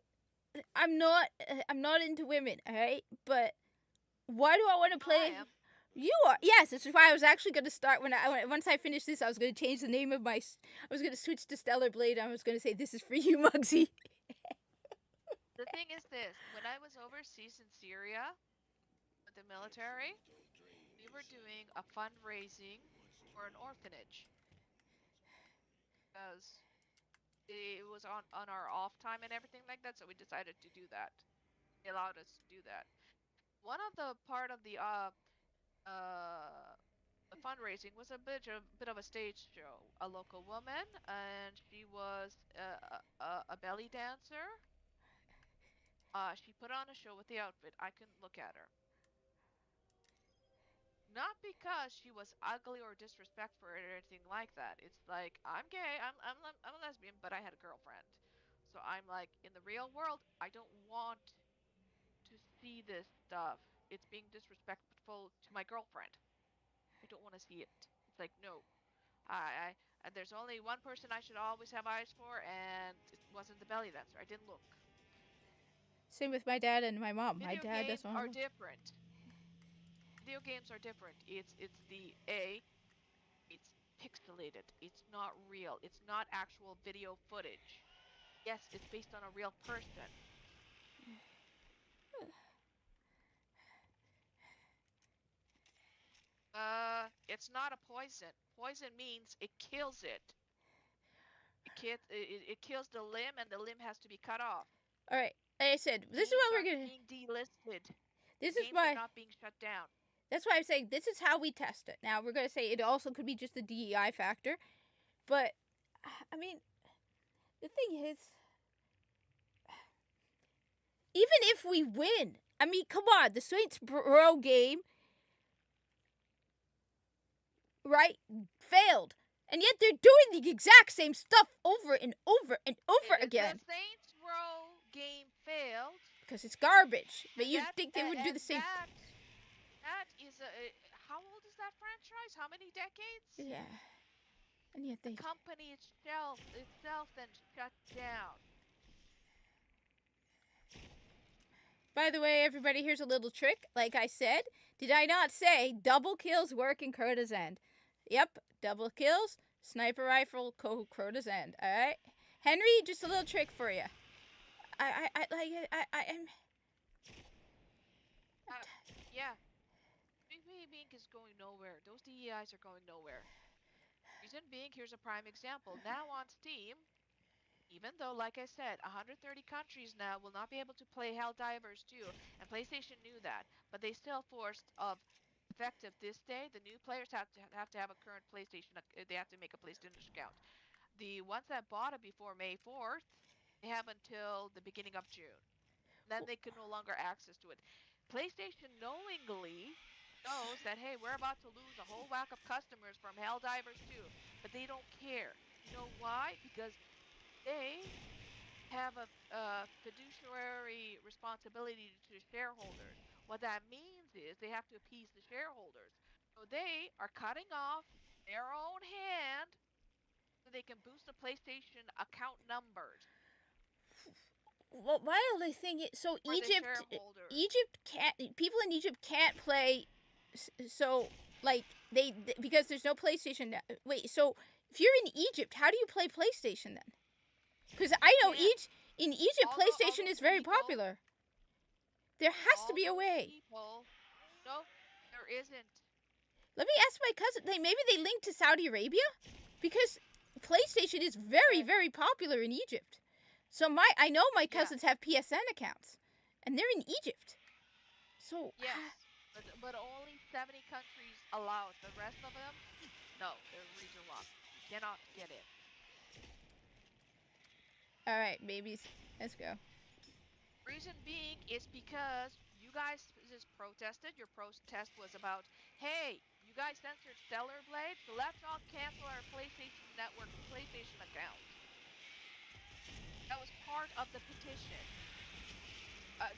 I'm not into women, all right? But why do I want to play? I am. You are. Yes, this is why I was actually going to start once I finish this. I was going to change the name of I was going to switch to Stellar Blade. I was going to say this is for you, Muggsy. The thing is this, when I was overseas in Syria with the military, we were doing a fundraising for an orphanage. Because it was on our off time and everything like that, so we decided to do that. They allowed us to do that. One of the part of the fundraising was a bit of a stage show. A local woman, and she was a belly dancer. She put on a show with the outfit. I couldn't look at her. Not because she was ugly or disrespectful or anything like that. It's like, I'm gay, I'm a lesbian, but I had a girlfriend. So I'm like, in the real world, I don't want to see this stuff. It's being disrespectful to my girlfriend. I don't want to see it. It's like, no. And there's only one person I should always have eyes for, and it wasn't the belly dancer. I didn't look. Same with my dad and my mom. My Video dad games doesn't are want to. different. Video games are different. It's pixelated. It's not real. It's not actual video footage. Yes, it's based on a real person. It's not a poison. Poison means it kills it. It kills the limb, and the limb has to be cut off. All right. Like I said, this is Games what we're aren't gonna. being delisted. This is Games my. are not being shut down. That's why I'm saying this is how we test it. Now we're gonna say it also could be just a DEI factor, but I mean, the thing is, even if we win, I mean, come on, the Saints Row game, right, failed, and yet they're doing the exact same stuff over and over and over again The Saints Row game failed. because it's garbage. But you That- think they would do and the same? That is how old is that franchise? How many decades? Yeah, and yet they. Company itself then shut down. By the way, everybody, here's a little trick. Like I said, did I not say double kills work in Crota's End? Yep, double kills, Sniper rifle, Crota's End. All right, Henry. Just a little trick for you. I am. Yeah. Bink is going nowhere. Those DEIs are going nowhere. Reason being, here's a prime example. Now on Steam, even though, like I said, 130 countries now will not be able to play Helldivers 2, and PlayStation knew that, but they still forced of effective this day, the new players have to have a current PlayStation. They have to make a PlayStation account. The ones that bought it before May 4th, they have until the beginning of June. Then they can no longer access to it. PlayStation knowingly knows that, hey, we're about to lose a whole whack of customers from Helldivers 2, but they don't care. You know why? Because they have a fiduciary responsibility to shareholders. What that means is they have to appease the shareholders. So they are cutting off their own hand so they can boost the PlayStation account numbers. Well, my only thing is, so for the Egypt shareholders. can't, people in Egypt can't play, so like because there's no PlayStation now. Wait, so if you're in Egypt, how do you play PlayStation then? Because I know Yeah. in Egypt All PlayStation those is very people- popular. There has to All be a those way. People, no, there isn't. Let me ask my cousin. Maybe they link to Saudi Arabia, because PlayStation is very, very popular in Egypt. So I know my cousins have PSN accounts, and they're in Egypt. So Yes, but only 70 countries allowed. The rest of them, no, they're region locked. You cannot get in. all right, babies, let's go. Reason being is because you guys just protested. Your protest was about, hey, you guys censored Stellar Blade, so let's all cancel our PlayStation Network PlayStation account. That was part of the petition.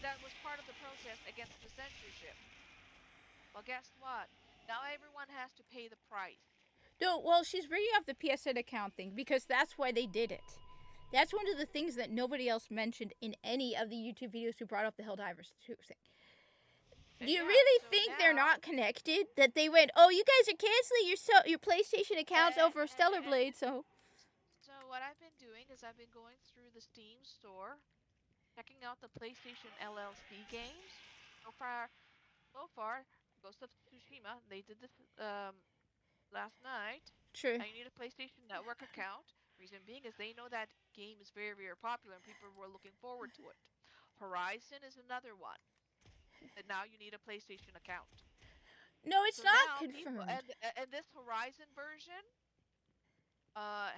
That was part of the protest against the censorship. Well, guess what? Now everyone has to pay the price. No, well, she's bringing up the PSN account thing because that's why they did it. That's one of the things that nobody else mentioned in any of the YouTube videos who brought up the Helldivers 2 thing. Do you really think they're not connected? That they went, oh, you guys are canceling your PlayStation accounts over Stellar Blade, so... So what I've been doing is I've been going through the Steam store, checking out the PlayStation LLC games. So far, Ghost of Tsushima, they did this last night. True. Now you need a PlayStation Network account. Reason being is they know that game is very, very popular and people were looking forward to it. Horizon is another one. And now you need a PlayStation account. No, it's So not now confirmed. and this Horizon version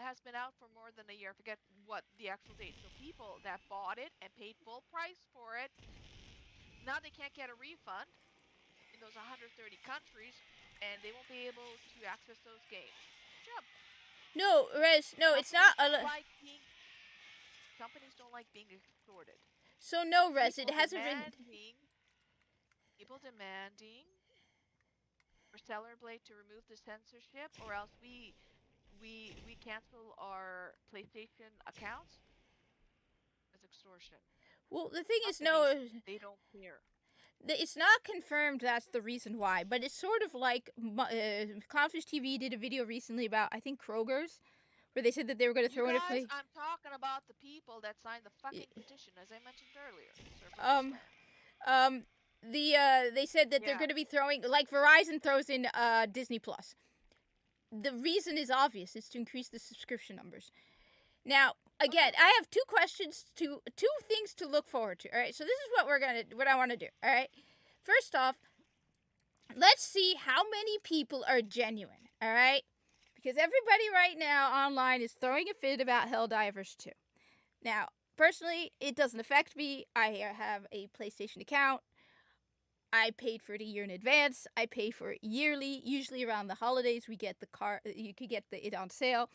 has been out for more than a year. I forget what the actual date. So people that bought it and paid full price for it, now they can't get a refund in those 130 countries, and they won't be able to access those games. Yep. No, Rez, no, it's not... Companies don't like being extorted. So no, Rez, it hasn't been... People demanding for Stellar Blade to remove the censorship, or else we cancel our PlayStation accounts as extortion. Well, the thing is, no... They don't care. It's not confirmed that's the reason why, but it's sort of like Clownfish TV did a video recently about, I think, Kroger's, where they said that they were going to throw in a play. I'm talking about the people that signed the fucking petition, as I mentioned earlier. They said that they're going to be throwing, like Verizon throws in Disney Plus. The reason is obvious. It's to increase the subscription numbers. Now, again, I have two things to look forward to. All right, so this is what I want to do. All right, first off, let's see how many people are genuine. All right, because everybody right now online is throwing a fit about Helldivers 2. Now, personally, it doesn't affect me. I have a PlayStation account. I paid for it a year in advance. I pay for it yearly. Usually around the holidays, you could get it on sale.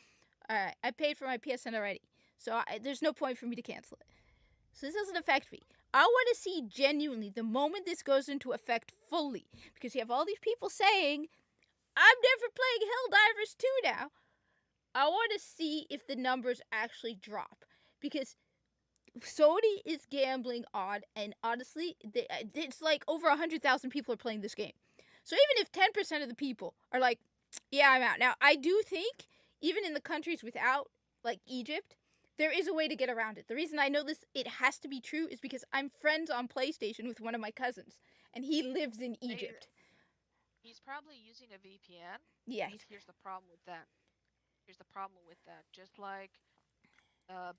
All right, I paid for my PSN already, so there's no point for me to cancel it. So this doesn't affect me. I want to see genuinely the moment this goes into effect fully, because you have all these people saying, I'm never playing Helldivers 2 now. I want to see if the numbers actually drop, because Sony is gambling on, and honestly, it's like over 100,000 people are playing this game. So even if 10% of the people are like, yeah, I'm out. Now, I do think even in the countries without, like Egypt, there is a way to get around it. The reason I know this, it has to be true, is because I'm friends on PlayStation with one of my cousins, and he lives in Egypt. He's probably using a VPN. Yeah. Here's the problem with that. Just like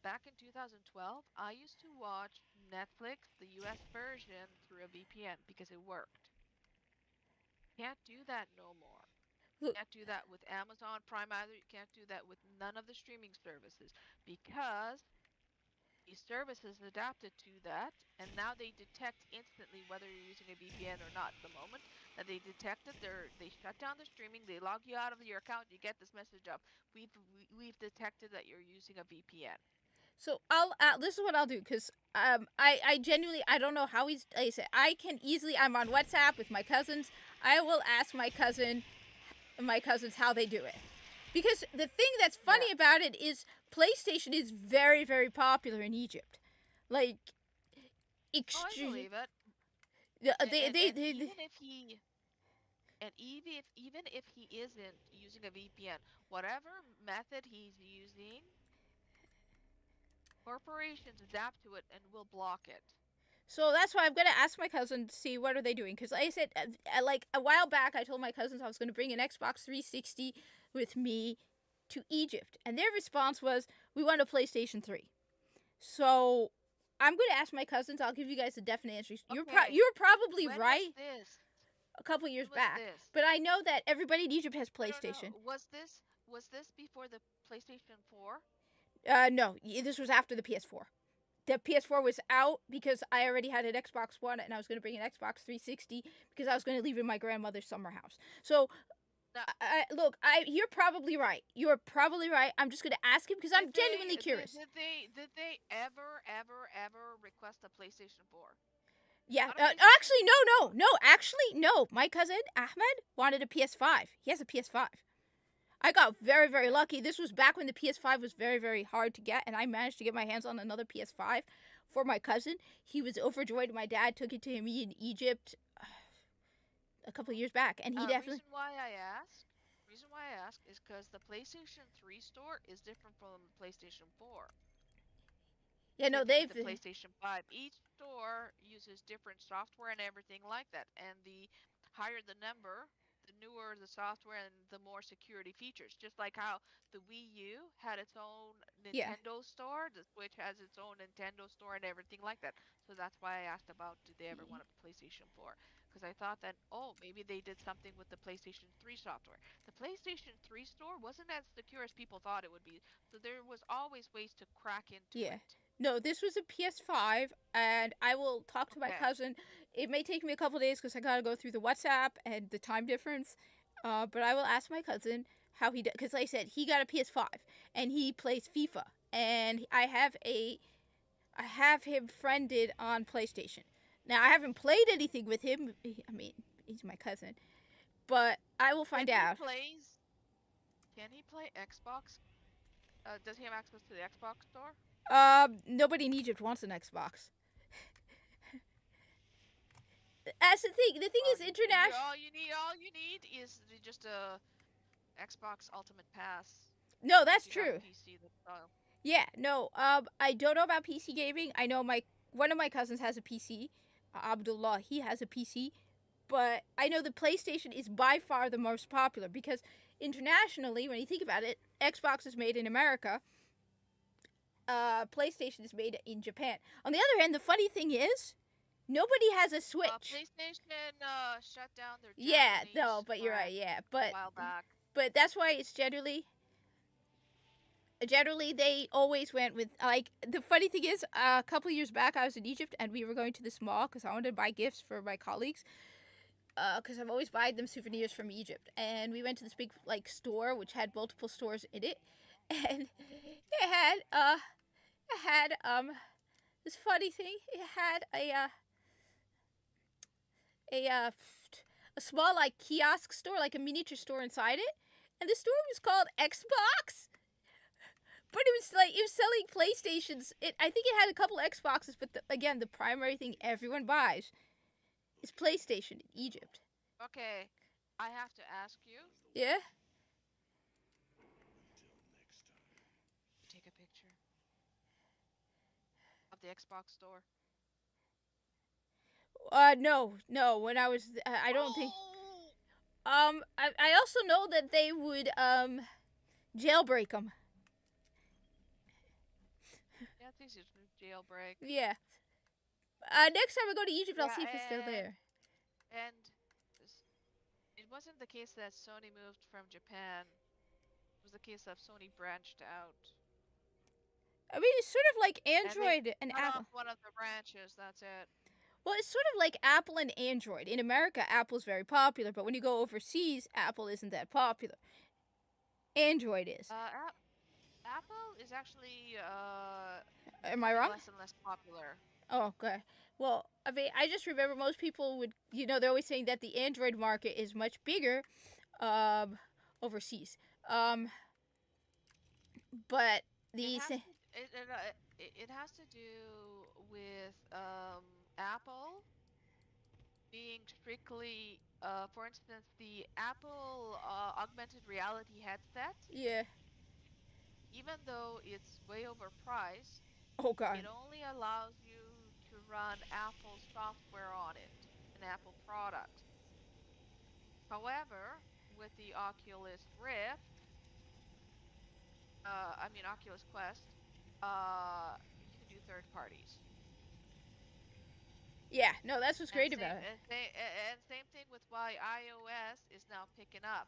back in 2012, I used to watch Netflix, the US version, through a VPN because it worked. Can't do that no more. Look. Can't do that with Amazon Prime either. You can't do that with none of the streaming services because these services adapted to that, and now they detect instantly whether you're using a VPN or not. The moment that they detect it, they shut down the streaming, they log you out of your account, you get this message up. We've detected that you're using a VPN. So this is what I'll do, because I genuinely, I don't know how he's, like I said, I'm on WhatsApp with my cousins. I will ask my cousins how they do it. Because the thing that's funny about it is PlayStation is very, very popular in Egypt. Like, I believe it. Even if he isn't using a VPN, whatever method he's using, corporations adapt to it and will block it. So that's why I'm going to ask my cousin to see what are they doing. Because like I said, like a while back, I told my cousins I was going to bring an Xbox 360 with me to Egypt. And their response was, we want a PlayStation 3. So I'm going to ask my cousins. I'll give you guys a definite answer. You're probably when right. Was this? A couple years back. This? But I know that everybody in Egypt has PlayStation. Was this before the PlayStation 4? No. This was after the PS4. The PS4 was out because I already had an Xbox One, and I was going to bring an Xbox 360 because I was going to leave in my grandmother's summer house. So, look, you're probably right. You're probably right. I'm just going to ask him because I'm genuinely curious. Did they ever request a PlayStation 4? Yeah. Actually, no. Actually, no. My cousin Ahmed wanted a PS5. He has a PS5. I got very, very lucky. This was back when the PS5 was very, very hard to get, and I managed to get my hands on another PS5 for my cousin. He was overjoyed. My dad took it to him in Egypt a couple of years back, and he definitely. Reason why I ask is because the PlayStation 3 store is different from the PlayStation 4. Yeah, no, the PlayStation 5. Each store uses different software and everything like that, and the higher the number, the newer the software and the more security features. Just like how the Wii U had its own Nintendo store, the Switch has its own Nintendo store and everything like that. So that's why I asked about did they ever want a PlayStation 4? Because I thought that, maybe they did something with the PlayStation 3 software. The PlayStation 3 store wasn't as secure as people thought it would be. So there was always ways to crack into it. No, this was a PS5, and I will talk to my cousin. It may take me a couple days because I gotta go through the WhatsApp and the time difference. But I will ask my cousin how he does, because like I said, he got a PS5 and he plays FIFA, and I have him friended on PlayStation. Now I haven't played anything with him. I mean, he's my cousin, but I will find out. Can he play Xbox? Does he have access to the Xbox store? Nobody in Egypt wants an Xbox. That's the thing. The thing is, international. All you need is just a Xbox Ultimate Pass. No, that's true. PC yeah, no. I don't know about PC gaming. I know one of my cousins has a PC. Abdullah, he has a PC, but I know the PlayStation is by far the most popular because internationally, when you think about it, Xbox is made in America. PlayStation is made in Japan. On the other hand, the funny thing is, nobody has a Switch. PlayStation shut down their but you're right. Yeah, but a while back. But that's why it's generally they always went with, like, the funny thing is, a couple of years back I was in Egypt and we were going to this mall because I wanted to buy gifts for my colleagues. Because I've always buying them souvenirs from Egypt, and we went to this big store which had multiple stores in it, and it had this funny thing. It had a small kiosk store, like a miniature store inside it, and the store was called Xbox. But it was selling PlayStations. I think it had a couple Xboxes, but again, the primary thing everyone buys is PlayStation in Egypt. Okay, I have to ask you. Yeah? the Xbox store? No. When I was, I don't think. Oh! I also know that they would jailbreak them. Yeah, it's easy to jailbreak. Yeah. Next time I go to Egypt, I'll Yeah, see if it's still there. and s- it wasn't the case that Sony moved from Japan. It was the case that Sony branched out. I mean, it's sort of like And they Android and cut off Apple. one of the branches, that's it. Well, it's sort of like Apple and Android. In America, Apple's very popular, but when you go overseas, Apple isn't that popular. Android is. Apple is actually Am I getting wrong? less and less popular. Oh, okay. Well, I mean, I just remember most people would, they're always saying that the Android market is much bigger overseas. But It these, has to, it has to do with Apple being strictly, for instance, the Apple augmented reality headset, yeah. even though it's way overpriced, Oh, God. it only allows you to run Apple software on it, an Apple product. However, with the Oculus Rift, Oculus Quest, you can do third parties. Yeah, no, that's what's great about it. And same thing with why iOS is now picking up.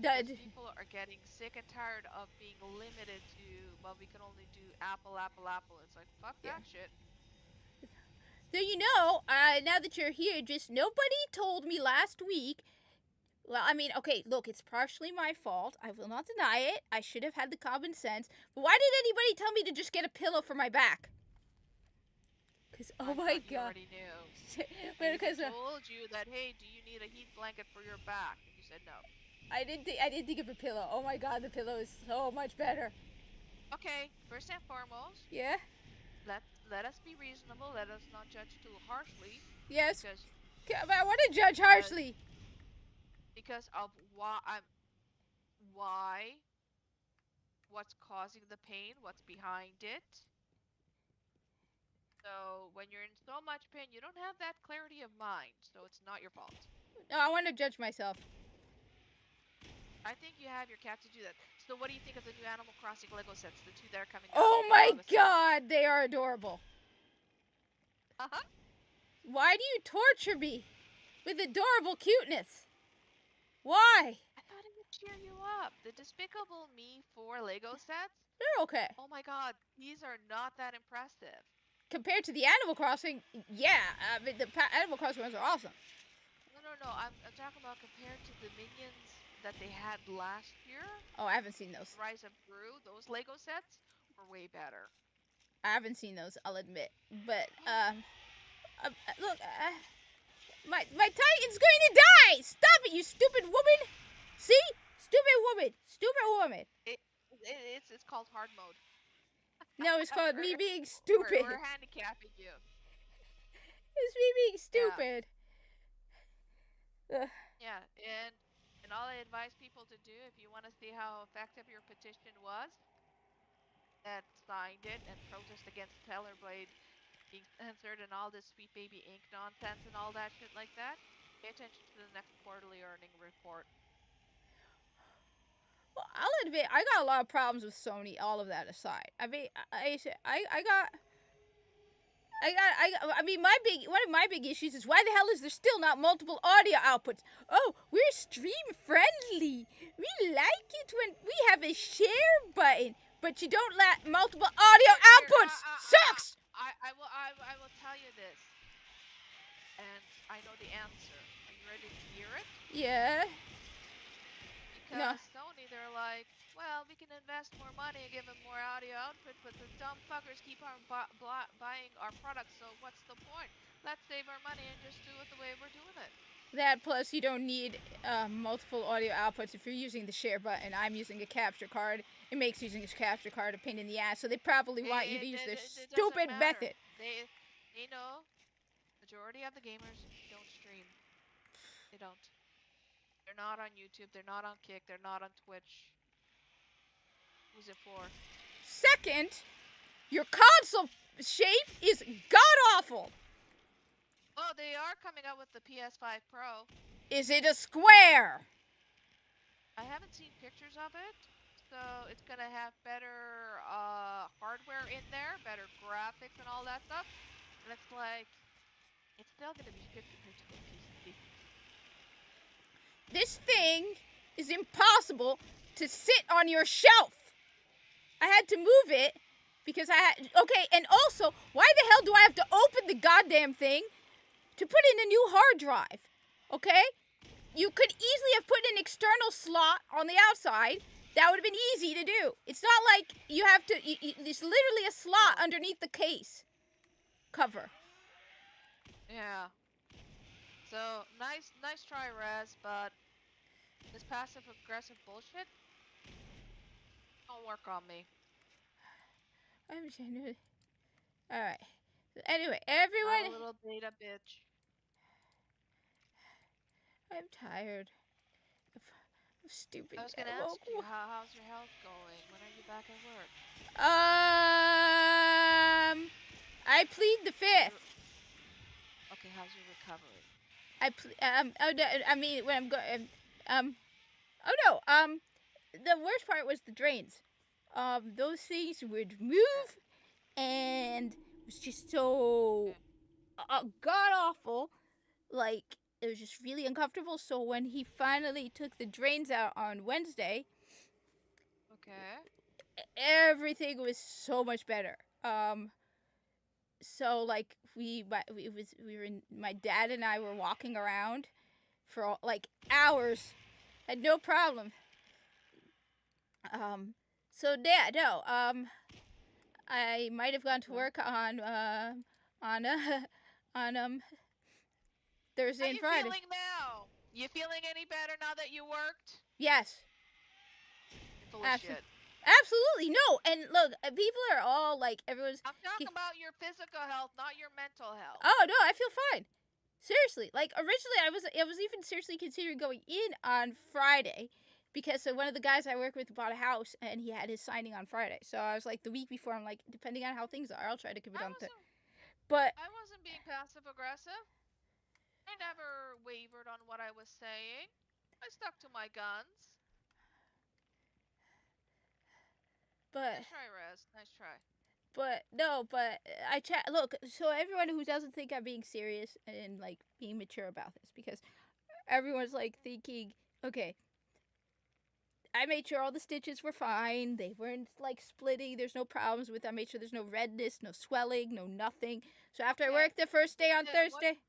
That, People are getting sick and tired of being limited to, well, we can only do Apple, Apple, Apple. It's like, fuck Yeah. that shit. so now that you're here, just nobody told me last week. Well, I mean, okay, look, it's partially my fault. I will not deny it. I should have had the common sense. But why did anybody tell me to just get a pillow for my back? Because, oh I my thought you God. already knew. Because They told you that, hey, do you need a heat blanket for your back? And you said no. I didn't think of a pillow. Oh my God, the pillow is so much better. Okay, first and foremost, Yeah? let us be reasonable. Let us not judge too harshly. Yes. Because But I want to judge harshly. because of why, what's causing the pain, what's behind it. So when you're in so much pain, you don't have that clarity of mind. So it's not your fault. No, I want to judge myself. I think you have your cat to do that. So what do you think of the new Animal Crossing Lego sets, the two that are coming out? Oh my August 7th? God, they are adorable. Uh-huh. Why do you torture me with adorable cuteness? Why? I thought it would cheer you up. The Despicable Me 4 Lego sets? They're okay. Oh my God, these are not that impressive. Compared to the Animal Crossing, yeah. I mean, the Animal Crossing ones are awesome. No. I'm talking about compared to the Minions that they had last year. Oh, I haven't seen those. Rise of Gru, those Lego sets were way better. I haven't seen those, I'll admit. But, look, my Titan's going to die! Stop it, you stupid woman! See? Stupid woman! Stupid woman! It's called hard mode. No, it's called me being stupid. We're handicapping you. It's me being stupid. Yeah, and all I advise people to do, if you want to see how effective your petition was, that signed it and protest against Tellerblade being censored and all this Sweet Baby Ink nonsense and all that shit like that, pay attention to the next quarterly earning report. Well, I'll admit, I got a lot of problems with Sony. All of that aside, I mean, one of my big issues is why the hell is there still not multiple audio outputs? Oh, we're stream friendly. We like it when we have a share button, but you don't let multiple audio outputs. Sucks. I will tell you this, and I know the answer. Are you ready to hear it? Yeah. Because Sony, they're like, well, we can invest more money and give them more audio output, but the dumb fuckers keep on buying our products, so what's the point? Let's save our money and just do it the way we're doing it. That plus you don't need multiple audio outputs if you're using the share button. I'm using a capture card. It makes using a capture card a pain in the ass, so they probably want you to use their stupid method. They know majority of the gamers don't stream. They don't. They're not on YouTube. They're not on Kick. They're not on Twitch. Who's it for? Second, Your console shape is god-awful. Oh, they are coming out with the PS5 Pro. Is it a square? I haven't seen pictures of it, so it's gonna have better hardware in there, better graphics and all that stuff. And it's like, it's still gonna be 50-50 with PC. This thing is impossible to sit on your shelf. I had to move it because I had... Okay, and also, why the hell do I have to open the goddamn thing to put in a new hard drive? Okay? You could easily have put an external slot on the outside. That would have been easy to do. It's not like you have to... There's literally a slot underneath the case cover. Yeah. So, nice try, Rez, but this passive-aggressive bullshit don't work on me. I'm genuine. Alright. Anyway, I'm everyone... a little beta bitch. I'm tired of stupid... I was gonna ask you, how's your health going? When are you back at work? I plead the fifth. Okay, how's your recovery? When I'm going... the worst part was the drains. Those things would move, and it was just so god-awful. Like, it was just really uncomfortable. So when he finally took the drains out on Wednesday... Okay. Everything was so much better. So like my dad and I were walking around for like hours, had no problem. I might have gone to work on Thursday and Friday. How you feeling now? You feeling any better now that you worked? Yes. Full of shit. Absolutely, no. And look, people are all like, everyone's... I'm talking about your physical health, not your mental health. Oh, no, I feel fine. Seriously. Like, originally, I was even seriously considering going in on Friday because one of the guys I work with bought a house and he had his signing on Friday. So I was like, the week before, I'm like, depending on how things are, I'll try to commit on to... But... I wasn't being passive-aggressive. I never wavered on what I was saying. I stuck to my guns. But... Nice try, Rez. Nice try. But look, so everyone who doesn't think I'm being serious and like being mature about this, because everyone's like thinking, okay, I made sure all the stitches were fine, they weren't like splitting, there's no problems with them, I made sure there's no redness, no swelling, no nothing. So after I worked the first day on Thursday,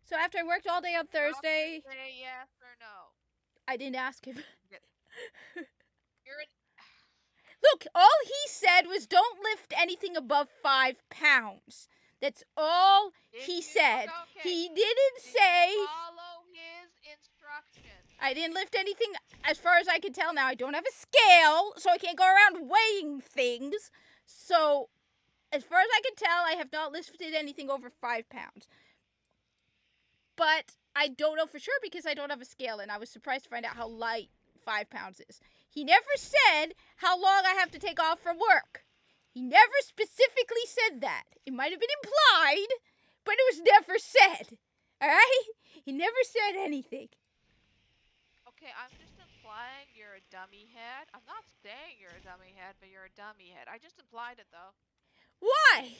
so after I worked all day on Thursday, say yes or no. I didn't ask him. You're an... Look, all he said was don't lift anything above 5 pounds. That's all he said. Okay. He didn't say... Follow his instructions. I didn't lift anything, as far as I can tell now. I don't have a scale, so I can't go around weighing things. So, as far as I can tell, I have not lifted anything over 5 pounds. But I don't know for sure because I don't have a scale, and I was surprised to find out how light 5 pounds is. He never said how long I have to take off from work. He never specifically said that. It might have been implied, but it was never said. Alright? He never said anything. Okay, I'm just implying you're a dummy head. I'm not saying you're a dummy head, but you're a dummy head. I just implied it, though. Why?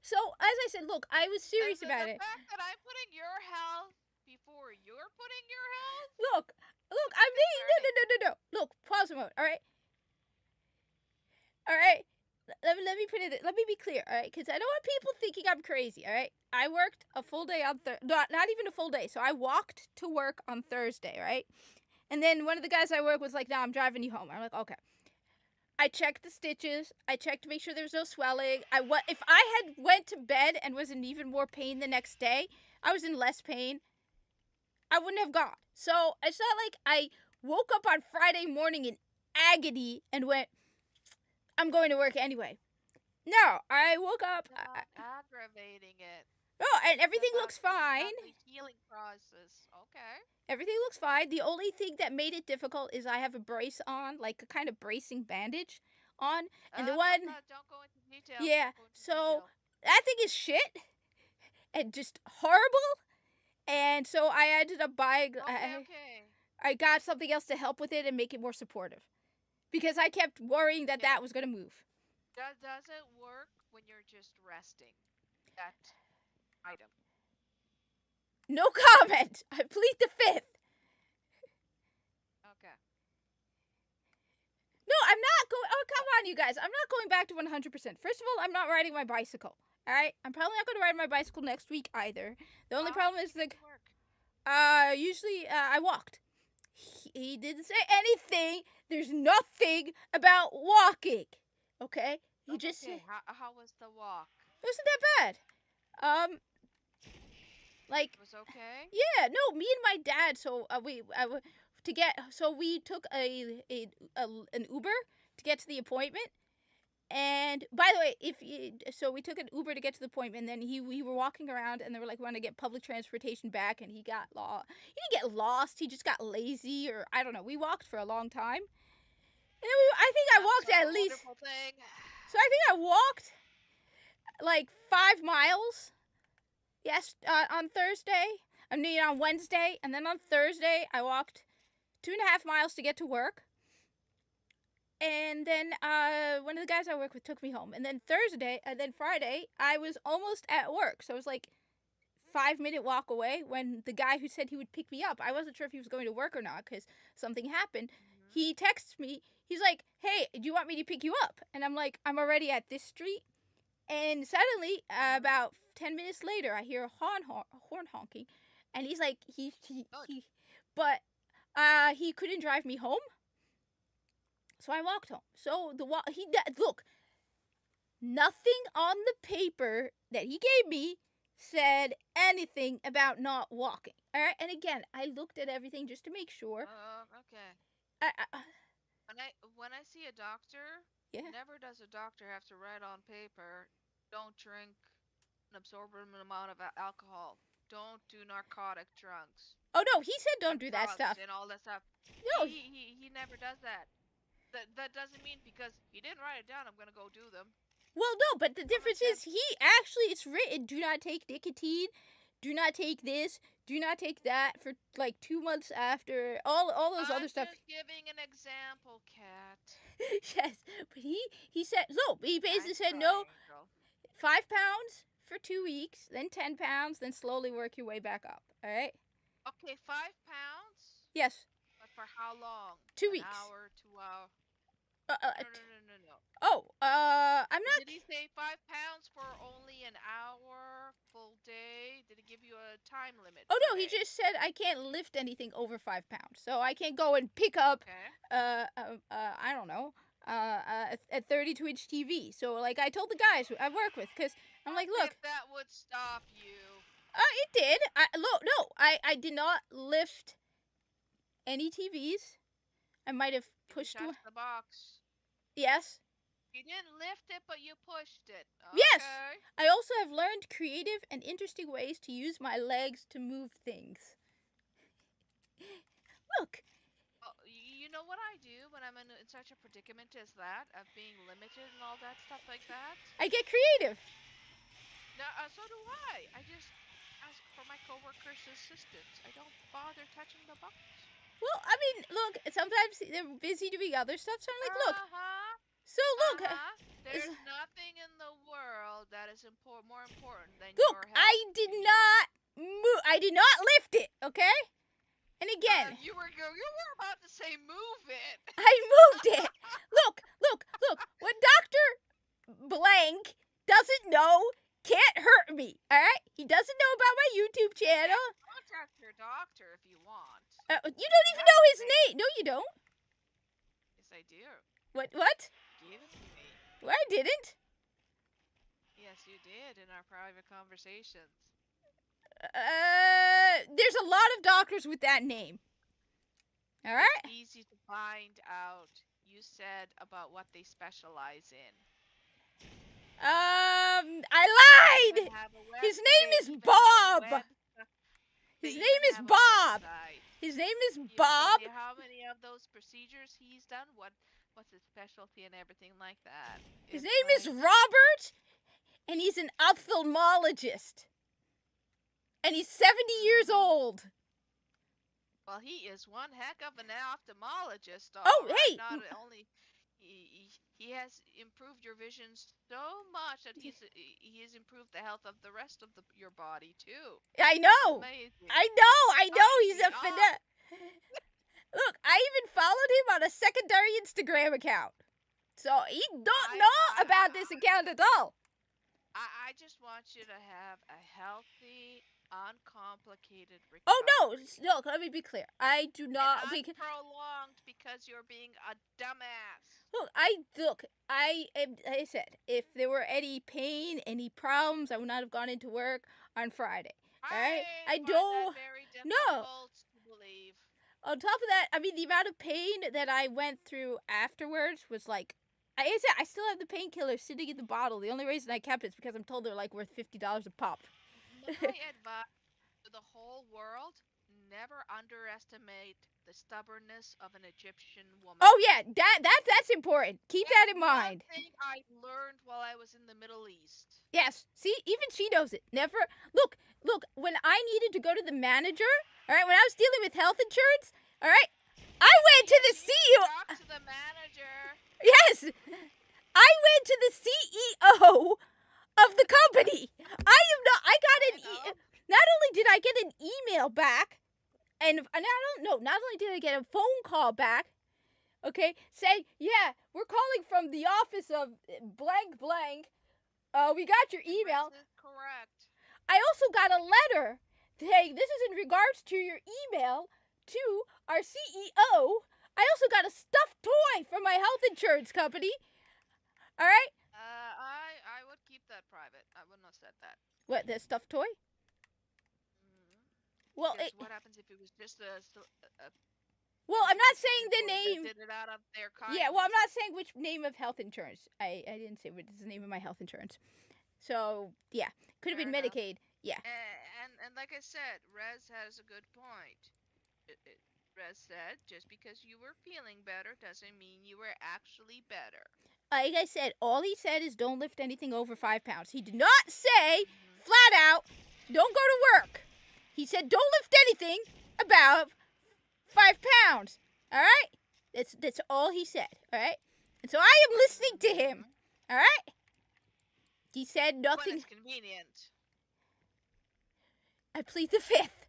So, as I said, look, I was serious about it. The fact that I'm putting your health before you're putting your health? Look, I'm being... No. Look, pause a moment, alright? Alright? Let me be clear, alright? Because I don't want people thinking I'm crazy, alright? I worked a full day on not even a full day. So I walked to work on Thursday, right? And then one of the guys I work with was like, no, I'm driving you home. I'm like, okay. I checked the stitches. I checked to make sure there's no swelling. If I had went to bed and was in even more pain the next day, I was in less pain, I wouldn't have gone. So it's not like I woke up on Friday morning in agony and went, I'm going to work anyway. No, I woke up. Aggravating it. No, and everything looks fine. The healing process. Okay. Everything looks fine. The only thing that made it difficult is I have a brace on, like a kind of bracing bandage on, and the one. Don't go into detail. Yeah, Go into so detail. that thing is shit and just horrible. And so I ended up buying. Okay. I got something else to help with it and make it more supportive, because I kept worrying that Okay. that was gonna move. Does it work when you're just resting? That item. No comment. I plead the fifth. Okay. No, I'm not going. Oh, come on, you guys. I'm not going back to 100%. First of all, I'm not riding my bicycle. All right, I'm probably not going to ride my bicycle next week either. The only How problem did is you get to work? usually I walked. He didn't say anything. There's nothing about walking. Okay, he just said Okay. How was the walk? it wasn't that bad. Like It was okay. yeah, no, me and my dad. So we took an Uber to get to the appointment. And by the way, so we took an Uber to get to the appointment, and then we were walking around, and they were like, "We want to get public transportation back," and he got lost. He didn't get lost. He just got lazy, or I don't know. We walked for a long time, and then I think I walked That's a at least. wonderful thing. So I think I walked like 5 miles. Yes, on Thursday. I mean on Wednesday, and then on Thursday I walked 2.5 miles to get to work. And then one of the guys I work with took me home. And then Friday, I was almost at work. So it was like 5-minute walk away when the guy who said he would pick me up, I wasn't sure if he was going to work or not because something happened. He texts me. He's like, "Hey, do you want me to pick you up?" And I'm like, "I'm already at this street." And suddenly, about 10 minutes later, I hear a horn honking. And he's like, but he couldn't drive me home. So I walked home. So look, nothing on the paper that he gave me said anything about not walking. All right, and again, I looked at everything just to make sure. Okay. When I see a doctor, Yeah. never does a doctor have to write on paper, "Don't drink an absorbent amount of alcohol. Don't do narcotic drugs." Oh no, he said don't do that stuff. And all that stuff. No, He never does that. That doesn't mean because he didn't write it down, I'm gonna go do them. well, no, but the difference is it's written, do not take nicotine, do not take this, do not take that for like 2 months after all those other stuff. I'm just giving an example, Kat. Yes, but he said no. He basically Nice said no. triangle. 5 pounds for 2 weeks, then 10 pounds, then slowly work your way back up. All right? Okay, 5 pounds. Yes. But for how long? 2 An weeks. hour, 2 hours. No. Oh, I'm not. Did he say 5 pounds for only an hour, full day? Did he give you a time limit? Oh per no, he day? just said I can't lift anything over 5 pounds, so I can't go and pick up. Okay. I don't know. A 32-inch TV. So like I told the guys I work with, because I'm like, look. If that would stop you. It did. I did not lift any TVs. I might have pushed You touched the box. Yes. You didn't lift it, but you pushed it. Okay. Yes. I also have learned creative and interesting ways to use my legs to move things. Look. You know what I do when I'm in such a predicament as that, of being limited and all that stuff like that? I get creative. No, so do I. I just ask for my coworkers' assistance. I don't bother touching the box. Well, I mean, look, sometimes they're busy doing other stuff, so I'm like, look. So look. There's nothing in the world that is more important than your health. I did not move. I did not lift it, okay? And again, you were about to say move it. I moved it. Look. What Dr. Blank doesn't know can't hurt me, all right? He doesn't know about my YouTube channel. Contact your doctor if you want. You don't even know his name. No, you don't. Yes, I do. What? Give it to me. Well, I didn't. Yes, you did in our private conversations. There's a lot of doctors with that name. All right? It's easy to find out. You said about what they specialize in. I lied. His name is Bob. His name is Bob. His name is Bob. How many of those procedures he's done? What what's his specialty and everything like that. His It's name is like, Robert, and he's an ophthalmologist. And he's 70 years old. well, he is one heck of an ophthalmologist. Oh, All right. hey! Not only he has improved your vision so much that he has improved the health of the rest of your body too. I know. Amazing. I know. He's a Amazing. finesse. Look, I even followed him on a secondary Instagram account. So he don't know about this account at all. I just want you to have a healthy, uncomplicated recovery. Oh no, let me be clear. I do not. And unprolonged because you're being a dumbass. Look. I said, if there were any pain, any problems, I would not have gone into work on Friday. Alright? I find don't. that very No. difficult to believe. On top of that, I mean, the amount of pain that I went through afterwards was like, I said, I still have the painkillers sitting in the bottle. The only reason I kept it is because I'm told they're like worth $50 a pop. My advice to the whole world: never underestimate the stubbornness of an Egyptian woman. Oh yeah, that's important. Keep that in mind. One thing I learned while I was in the Middle East. Yes. See, even she knows it. Never look. When I needed to go to the manager, all right, when I was dealing with health insurance, all right, I went to the CEO. Talk to the manager. Yes, I went to the CEO of the company. I got an. Not only did I get an email back, and I don't know. Not only did I get a phone call back, okay, saying, yeah, we're calling from the office of blank blank. We got your email. This is correct. I also got a letter saying this is in regards to your email to our CEO. I also got a stuffed toy from my health insurance company. All right. I would keep that private. I wouldn't have said that. What, the stuffed toy? Well, what happens if it was just a well, I'm not saying the name. Did it out of their kindness. Yeah, well, I'm not saying which name of health insurance. I didn't say what is the name of my health insurance. So yeah, could have been Fair enough. Medicaid. Yeah. And like I said, Rez has a good point. Rez said, just because you were feeling better doesn't mean you were actually better. Like I said, all he said is don't lift anything over 5 pounds. He did not say flat out, don't go to work. He said don't lift anything above 5 pounds. All right? That's all he said. All right? And so I am listening to him. All right? He said nothing. When it's convenient. I plead the fifth.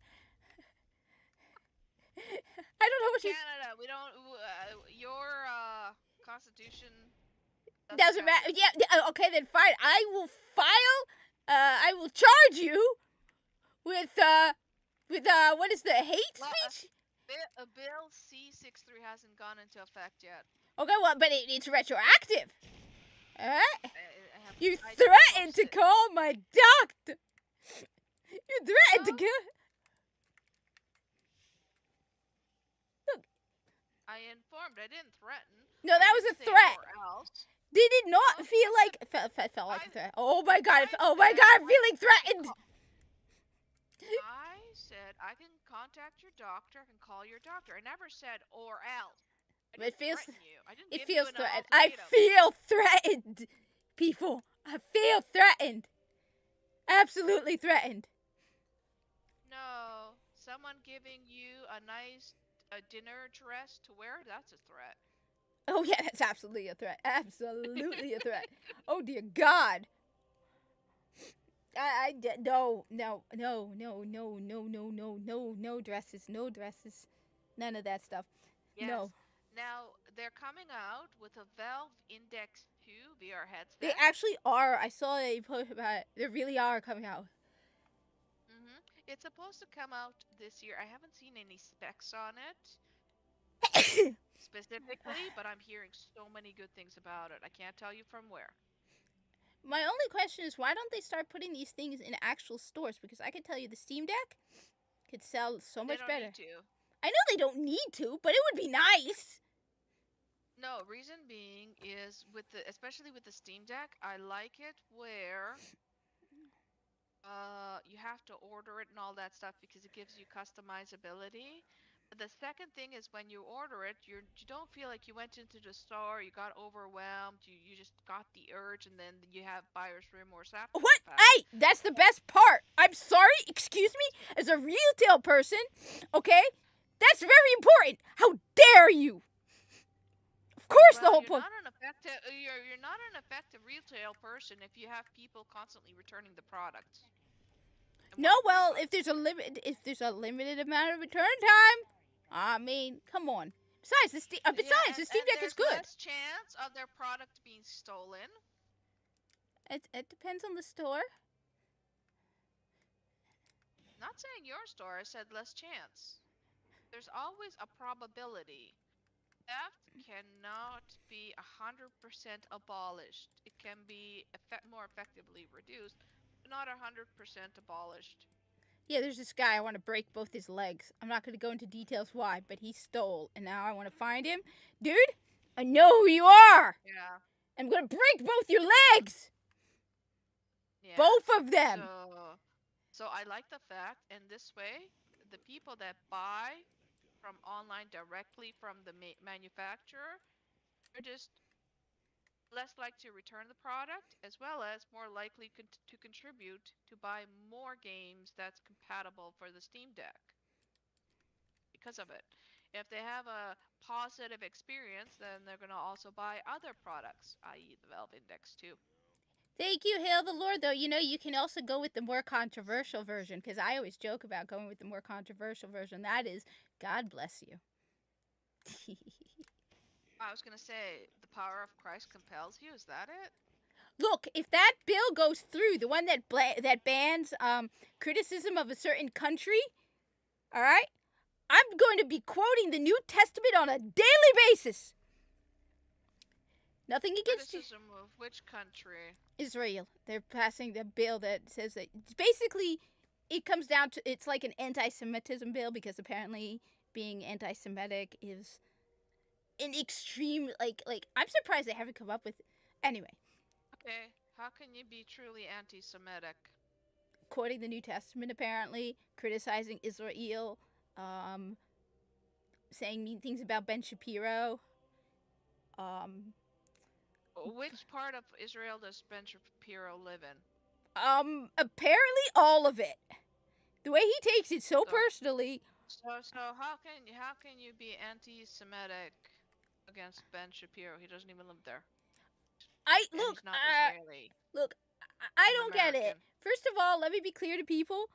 I don't know what Canada, we don't. Your constitution doesn't matter. Yeah. Okay, then fine. I will file. I will charge you with what is the hate speech? Bill C-63 hasn't gone into effect yet. Okay, well, but it's retroactive. All right. You I threatened to call my doctor. You threatened to go. Look. I informed. I didn't threaten. No, that was a threat. Or else. Did it not feel like felt like a threat? Oh my god! Oh my god! I'm feeling threatened. I said I can contact your doctor. I can call your doctor. I never said or else. It feels. It feels threatened. I feel threatened, people. I feel threatened. Absolutely threatened. No, someone giving you a nice dinner dress to wear, that's a threat. Oh yeah, that's absolutely a threat. Absolutely a threat. Oh dear God. No dresses, no dresses, none of that stuff. Yes. No. Now they're coming out with a Valve Index 2 VR headset. They actually are. I saw a post about it. They really are coming out. It's supposed to come out this year. I haven't seen any specs on it specifically, but I'm hearing so many good things about it. I can't tell you from where. My only question is, why don't they start putting these things in actual stores? Because I can tell you the Steam Deck could sell so much better. Need to. I know they don't need to, but it would be nice. No, reason being is especially with the Steam Deck, I like it where you have to order it and all that stuff because it gives you customizability. The second thing is when you order it, you don't feel like you went into the store, you got overwhelmed, you just got the urge, and then you have buyer's remorse after What? the fact. Hey, that's the best part. I'm sorry, excuse me, as a retail person, okay? That's very important. How dare you? Of course, the Well, whole you're point. not an effective you're not an effective retail person if you have people constantly returning the product. And No, wanting well, refunds. if there's a limited amount of return time, I mean, come on. Yeah, Besides, the Steam and Deck is there's good. less chance of their product being stolen. It depends on the store. Not saying your store, I said less chance. There's always a probability. Theft cannot be 100% abolished. It can be more effectively reduced, but not 100% abolished. Yeah, there's this guy. I want to break both his legs. I'm not going to go into details why, but he stole, and now I want to find him. Dude, I know who you are. Yeah, I'm going to break both your legs. yeah. Both of them. So I like the fact, and this way, the people that buy from online directly from the manufacturer are just less likely to return the product, as well as more likely to contribute to buy more games that's compatible for the Steam Deck because of it. If they have a positive experience, then they're going to also buy other products, i.e., the Valve Index 2. Thank you, hail the Lord, though. You know, you can also go with the more controversial version, because I always joke about going with the more controversial version. That is, God bless you. I was going to say, the power of Christ compels you. Is that it? Look, if that bill goes through, the one that bans criticism of a certain country, all right, I'm going to be quoting the New Testament on a daily basis. Nothing against Criticism of which country? Israel. They're passing the bill that says that basically it comes down to it's like an anti-Semitism bill because apparently being anti-Semitic is an extreme like I'm surprised they haven't come up with anyway. Okay, how can you be truly anti-Semitic? Quoting the New Testament apparently, criticizing Israel, saying mean things about Ben Shapiro. Which part of Israel does Ben Shapiro live in? Apparently all of it. The way he takes it so So- personally. So how can you be anti-Semitic against Ben Shapiro? He doesn't even live there. And he's not Israeli. Look, I I'm don't get it. American. First of all, let me be clear to people.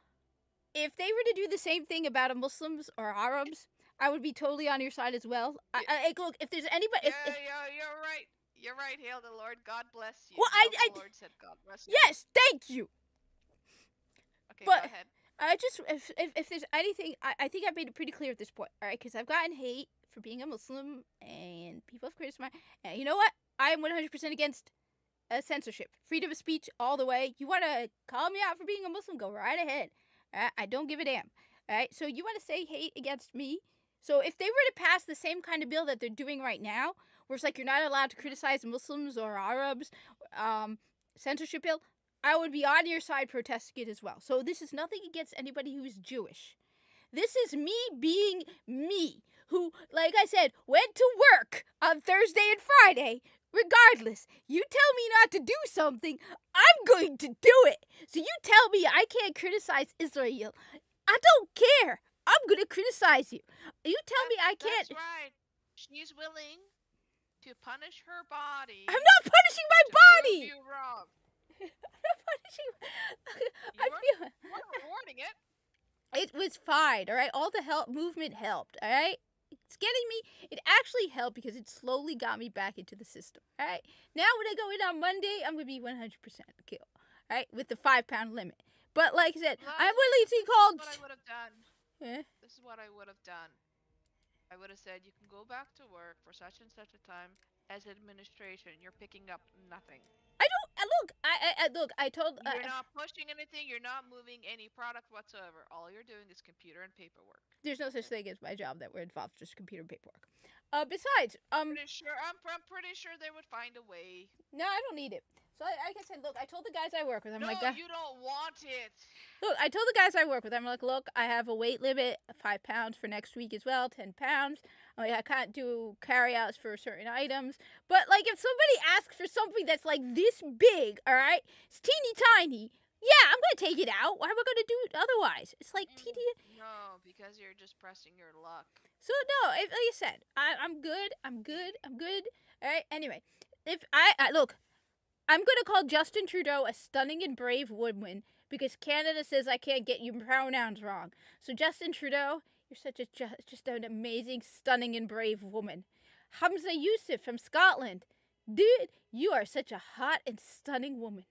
If they were to do the same thing about Muslims or Arabs, I would be totally on your side as well. Look, if there's anybody, You're right. You're right. Hail the Lord. God bless you. Well, Hail the Lord said God bless you. yes, thank you. Okay, but- go ahead. I just if there's anything, I think I've made it pretty clear at this point. All right, because I've gotten hate for being a Muslim, and people have criticized my. And you know what? I am 100% against censorship, freedom of speech, all the way. You want to call me out for being a Muslim? Go right ahead. I don't give a damn. All right. So you want to say hate against me? So if they were to pass the same kind of bill that they're doing right now, where it's like you're not allowed to criticize Muslims or Arabs, censorship bill, I would be on your side protesting it as well. So this is nothing against anybody who's Jewish. This is me being me, who, like I said, went to work on Thursday and Friday. Regardless, you tell me not to do something, I'm going to do it. So you tell me I can't criticize Israel. I don't care. I'm going to criticize you. You tell me I can't. That's right. She's willing to punish her body. I'm not punishing my to prove body. you wrong. I'm not punishing. I You feel. weren't rewarding it. It was fine, all right? All the help movement helped, all right? It's getting me, it actually helped because it slowly got me back into the system, all right? Now when I go in on Monday, I'm going to be 100% kill, all right? With the 5-pound limit. But like I said, I'm willing to be called... This is what I would have done. This is what I would have done. I would have said, you can go back to work for such and such a time as administration. You're picking up nothing. I told... You're not pushing anything. You're not moving any product whatsoever. All you're doing is computer and paperwork. There's no such thing as my job that we're involved, just computer and paperwork. Besides, I'm pretty sure they would find a way. No, I don't need it. So like I said, look, I told the guys I work with, I'm No, like, you don't want it. look, I told the guys I work with, I'm like, look, I have a weight limit of 5 pounds for next week as well, 10 pounds. I'm like, I can't do carry-outs for certain items. But, like, if somebody asks for something that's, like, this big, all right, it's teeny tiny, yeah, I'm going to take it out. Why am I going to do it otherwise? It's like teeny. No, because you're just pressing your luck. So, no, like I said, I'm good. I'm good. I'm good. All right, anyway, if I look, I'm going to call Justin Trudeau a stunning and brave woman because Canada says I can't get your pronouns wrong. So, Justin Trudeau, you're such a just an amazing, stunning, and brave woman. Hamza Yusuf from Scotland, dude, you are such a hot and stunning woman.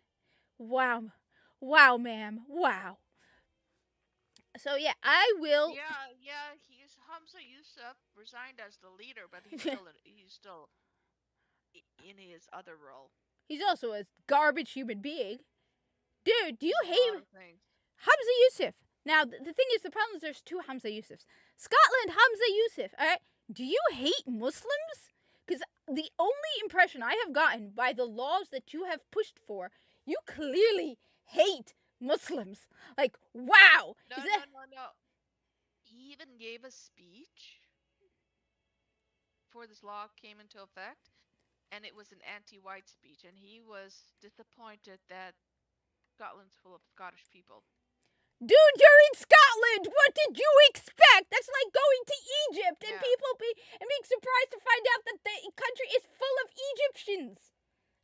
Wow, wow, ma'am, wow. So yeah, I will. Yeah. He's Hamza Yusuf resigned as the leader, but he's still in his other role. He's also a garbage human being. Dude, do you A hate lot of things. Hamza Yusuf? Now, the thing is, the problem is there's two Hamza Yusufs. Scotland, Hamza Yusuf, alright? Do you hate Muslims? Because the only impression I have gotten by the laws that you have pushed for, you clearly hate Muslims. Like, wow! No. He even gave a speech before this law came into effect, and it was an anti-white speech, and he was disappointed that Scotland's full of Scottish people. Dude, you're in Scotland! What did you expect? That's like going to Egypt and being surprised to find out that the country is full of Egyptians.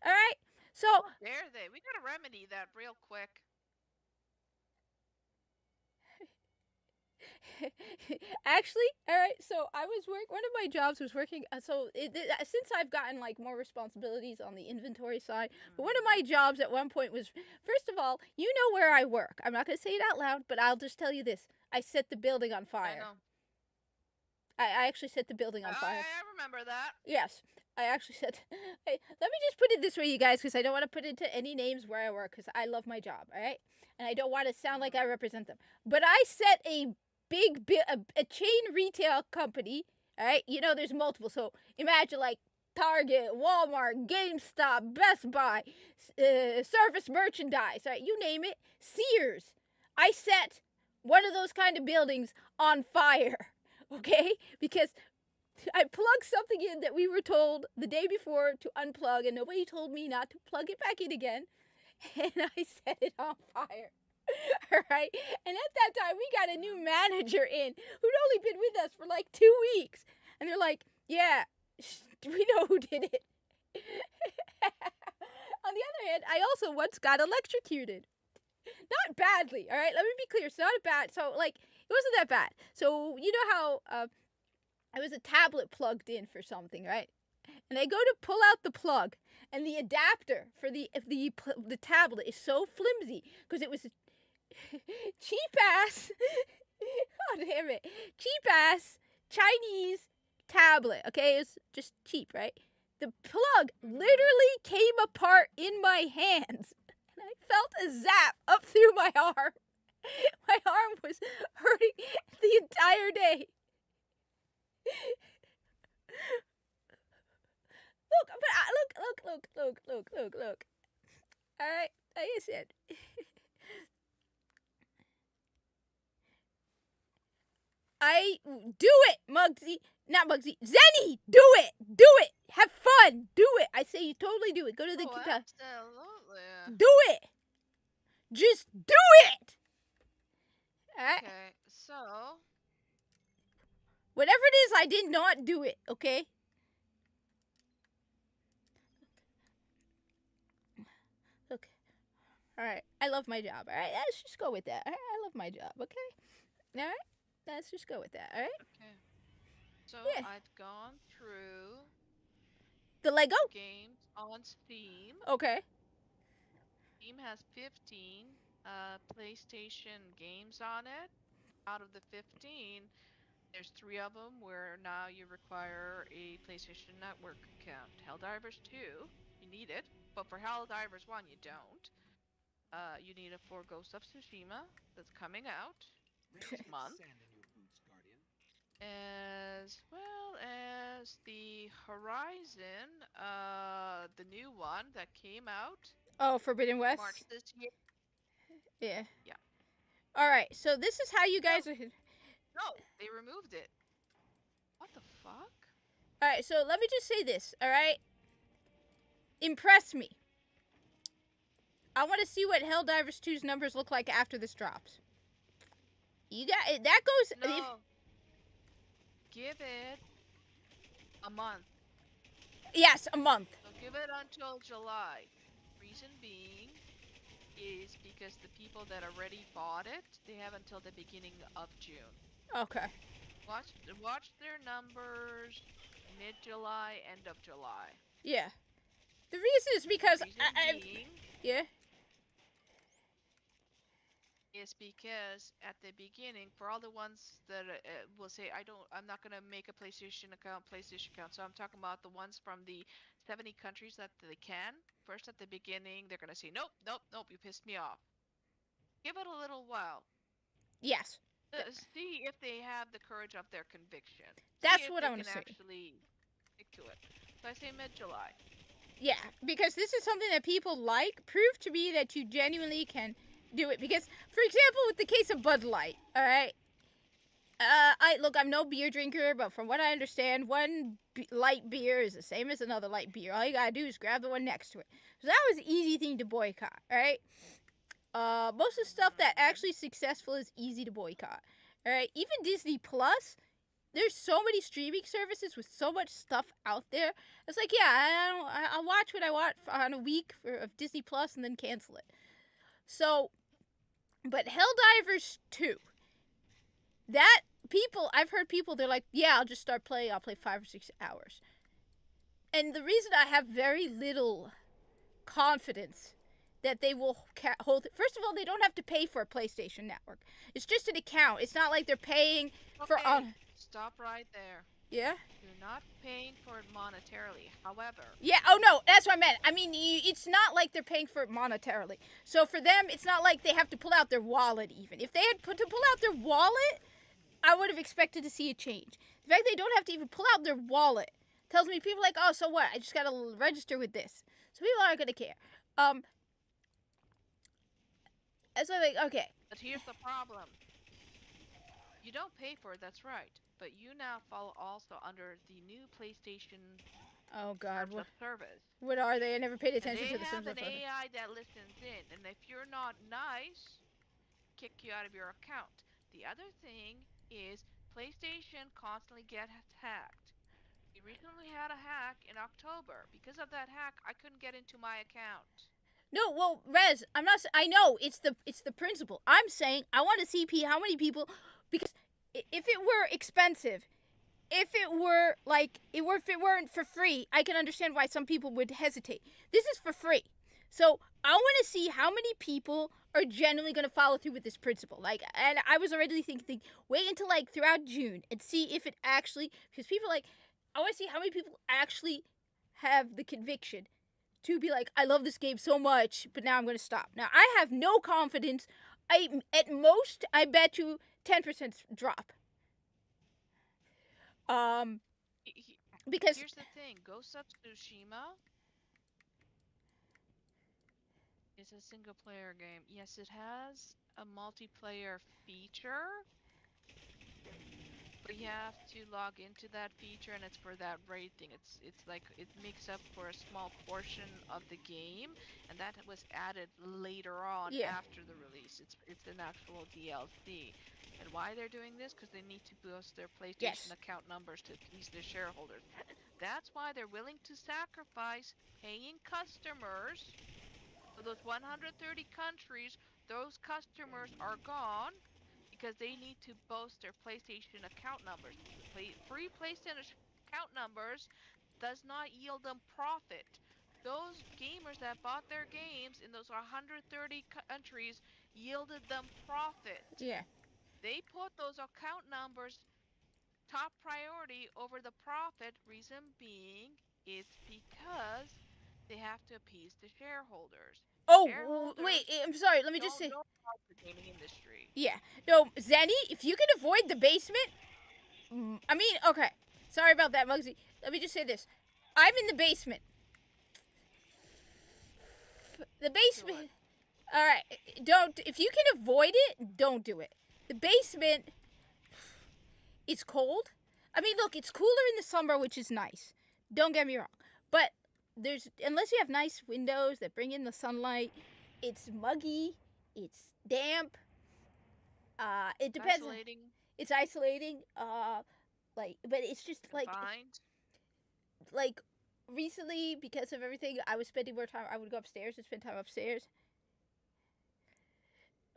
Alright? So, Dare they? We gotta remedy that real quick. actually, alright, so I was one of my jobs was working, since I've gotten like more responsibilities on the inventory side, but one of my jobs at one point was, first of all, you know where I work. I'm not going to say it out loud, but I'll just tell you this. I set the building on I fire. know. I actually set the building on fire. I remember that. Yes, I actually said. Hey, let me just put it this way, you guys, because I don't want to put into any names where I work, because I love my job, all right? And I don't want to sound like I represent them. But I set a a chain retail company, all right? You know, there's multiple. So imagine like Target, Walmart, GameStop, Best Buy, Service Merchandise, all right? You name it. Sears. I set one of those kind of buildings on fire, okay? Because I plugged something in that we were told the day before to unplug, and nobody told me not to plug it back in again. And I set it on fire. All right. And at that time, we got a new manager in who'd only been with us for like 2 weeks. And they're like, yeah, we know who did it. On the other hand, I also once got electrocuted. Not badly, all right? Let me be clear. It's not bad. So, like, it wasn't that bad. So, you know how it was a tablet plugged in for something, right? And I go to pull out the plug, and the adapter for the tablet is so flimsy because it was cheap ass. Oh damn it, cheap ass Chinese tablet. Okay, it's just cheap, right? The plug literally came apart in my hands, and I felt a zap up through my arm. My arm was hurting the entire day. Look. All right, like I said. I do it, Muggsy. Not Muggsy. Zenny, do it. Do it. Have fun. Do it. I say you totally do it. Go to the guitar. Absolutely. Do it. Just do it. All right. Okay, so Whatever it is, I did not do it. Okay. Look. All right. I love my job. All right. Let's just go with that. All right? I love my job. Okay. All right. Let's just go with that. All right. okay. So Yeah. I've gone through The Lego. games on Steam. Okay. Steam has 15 PlayStation games on it. Out of the 15, there's 3 of them where now you require a PlayStation Network account. Helldivers 2, you need it, but for Helldivers 1, you don't. You need it for Ghost of Tsushima that's coming out next month, Sand in your boots, Guardian. as well as the Horizon, the new one that came out Oh, Forbidden West. March this year. Yeah. Yeah. All right. So this is how you guys are. No, they removed it. What the fuck? All right. So let me just say this. All right. Impress me. I want to see what Helldivers 2's numbers look like after this drops. You got that goes. No. Give it a month. Yes, a month. So give it until July. Reason being is because the people that already bought it, they have until the beginning of June. Okay. Watch their numbers mid-July, end of July. Yeah. The reason is because Reason being yeah. is because at the beginning, for all the ones that will say, I'm not gonna make a PlayStation account. So I'm talking about the ones from the 70 countries that they can. First, at the beginning, they're gonna say, nope, you pissed me off. Give it a little while. Yes. See if they have the courage of their conviction. That's what I want to say. Actually stick to it. So I say mid-July. Yeah, because this is something that people like. Prove to me that you genuinely can do it. Because, for example, with the case of Bud Light, all right. I'm no beer drinker, but from what I understand, one light beer is the same as another light beer. All you gotta do is grab the one next to it. So that was an easy thing to boycott, all right? Most of the stuff that actually successful is easy to boycott. All right, even Disney Plus, there's so many streaming services with so much stuff out there. It's like, yeah, I'll watch what I want on a week of Disney Plus and then cancel it. So, but Helldivers 2, that I've heard people, they're like, yeah, I'll just start playing. I'll play 5 or 6 hours. And the reason I have very little confidence that they will hold it. First of all, they don't have to pay for a PlayStation Network. It's just an account. It's not like they're paying for. Stop right there. Yeah. You're not paying for it monetarily. However. Yeah. Oh no, that's what I meant. I mean, it's not like they're paying for it monetarily. So for them, it's not like they have to pull out their wallet. Even if they had to pull out their wallet, I would have expected to see a change. The fact they don't have to even pull out their wallet tells me people are like, oh, so what? I just gotta register with this. So people aren't gonna care. So like, okay. But here's the problem. You don't pay for it, that's right. But you now fall also under the new PlayStation service. What are they? I never paid attention to the Sims. They have an AI that listens in, and if you're not nice, kick you out of your account. The other thing is PlayStation constantly gets hacked. We recently had a hack in October. Because of that hack, I couldn't get into my account. No, well, Rez, I'm not. I know it's the principle. I'm saying I want to see how many people, because if it were expensive, if it weren't for free, I can understand why some people would hesitate. This is for free, so I want to see how many people are genuinely going to follow through with this principle. Like, and I was already thinking, wait until like throughout June and see if it actually, because people I want to see how many people actually have the conviction to be like, I love this game so much, but now I'm going to stop. Now, I have no confidence. At most, I bet you 10% drop. Because here's the thing, Ghost of Tsushima is a single player game. Yes, it has a multiplayer feature, but you have to log into that feature, and it's for that raid thing. It's like it makes up for a small portion of the game, and that was added later on after the release. It's an actual DLC. And why they're doing this? Because they need to boost their PlayStation account numbers to please their shareholders. That's why they're willing to sacrifice paying customers. For those 130 countries, those customers are gone because they need to boost their PlayStation account numbers. Free PlayStation account numbers does not yield them profit. Those gamers that bought their games in those 130 countries yielded them profit. Yeah. They put those account numbers top priority over the profit. Reason being, it's because they have to appease the shareholders. Oh, wait, I'm sorry. Let me just say. Don't know the gaming industry. Yeah. No, Zenny, if you can avoid the basement. I mean, okay. Sorry about that, Muggsy. Let me just say this. I'm in the basement. The Do basement. it. All right, don't. If you can avoid it, don't do it. The basement. It's cold. I mean, look, it's cooler in the summer, which is nice. Don't get me wrong, but there's unless you have nice windows that bring in the sunlight, it's muggy. It's damp. It depends. Isolating, It's isolating. But it's just confined. like recently because of everything, I was spending more time. I would go upstairs and spend time upstairs.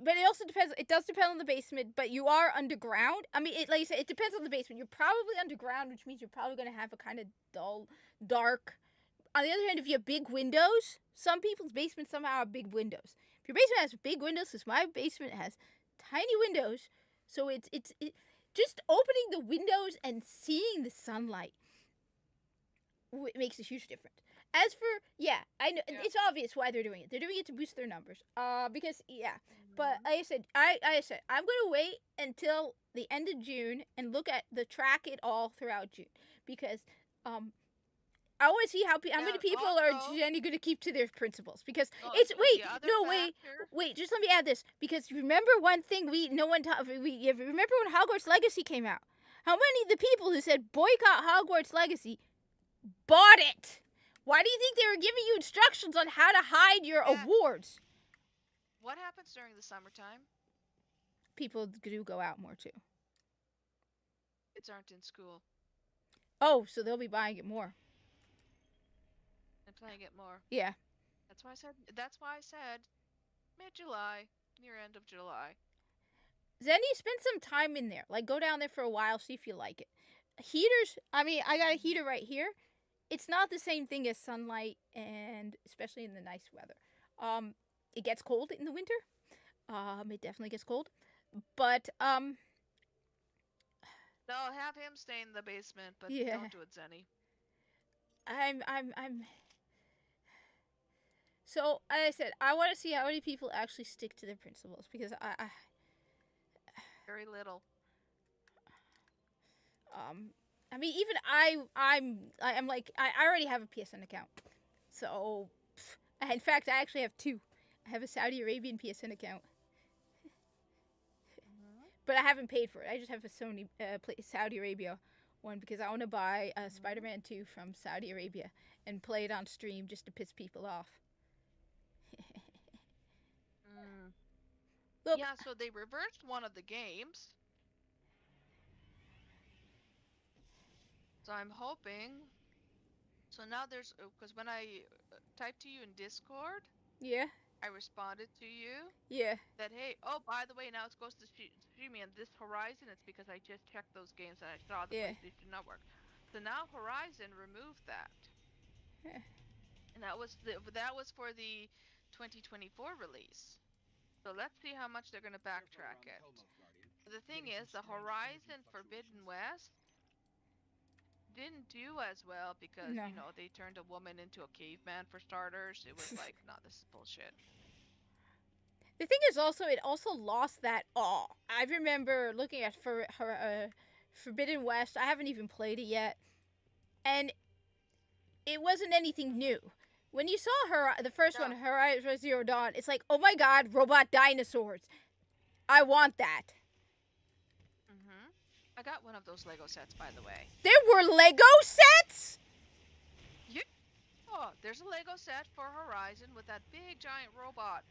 But it also depends. It does depend on the basement, but you are underground. I mean, like I said, it depends on the basement. You're probably underground, which means you're probably going to have a kind of dull, dark. On the other hand, if you have big windows, some people's basements somehow have big windows. If your basement has big windows, because my basement has tiny windows, so it's just opening the windows and seeing the sunlight makes a huge difference. As for I know Yeah. it's obvious why they're doing it. They're doing it to boost their numbers. Because but Mhm. like I said, I'm gonna wait until the end of June and track it all throughout June because I want to see how many Yeah, people are also, Jenny going to keep to their principles because oh, it's the other wait factor. just let me add this because remember one thing remember when Hogwarts Legacy came out, how many of the people who said boycott Hogwarts Legacy bought it? Why do you think they were giving you instructions on how to hide your Yeah. awards? What happens during the summertime? People do go out more too. Kids aren't in school Oh, so they'll be buying it more. and playing it more. Yeah. That's why I said. That's why I said mid-July, near end of July. Zenny, spend some time in there. Like, go down there for a while, see if you like it. Heaters, I mean, I got a heater right here. It's not the same thing as sunlight, and especially in the nice weather. It gets cold in the winter. It definitely gets cold. But, No, have him stay in the basement, but yeah. don't do it, Zenny. I'm. So, as I said, I want to see how many people actually stick to their principles because Very little. I mean, even I'm like, I already have a PSN account. So, in fact, I actually have two. I have a Saudi Arabian PSN account. But I haven't paid for it. I just have a Sony Saudi Arabia one because I want to buy Spider-Man 2 from Saudi Arabia and play it on stream just to piss people off. Look, Yeah, so they reversed one of the games. So I'm hoping. So now there's because when I typed to you in Discord, yeah, I responded to you yeah, that hey, oh by the way, now it goes to streaming and this Horizon. It's because I just checked those games and I saw the Yeah. PlayStation Network. So now Horizon removed that, Yeah. and that was for the 2024 release. So let's see how much they're gonna backtrack it. The thing is, the Horizon Forbidden West didn't do as well because No. they turned a woman into a caveman for starters. It was like, no, this is bullshit. The thing is also, it also lost that awe. I remember looking at Forbidden West. I haven't even played it yet, and it wasn't anything new. When you saw the first No. one, Horizon Zero Dawn, it's like, oh my god, robot dinosaurs. I want that. I got one of those Lego sets, by the way. There were Lego sets? Yeah. Oh, there's a Lego set for Horizon with that big giant robot.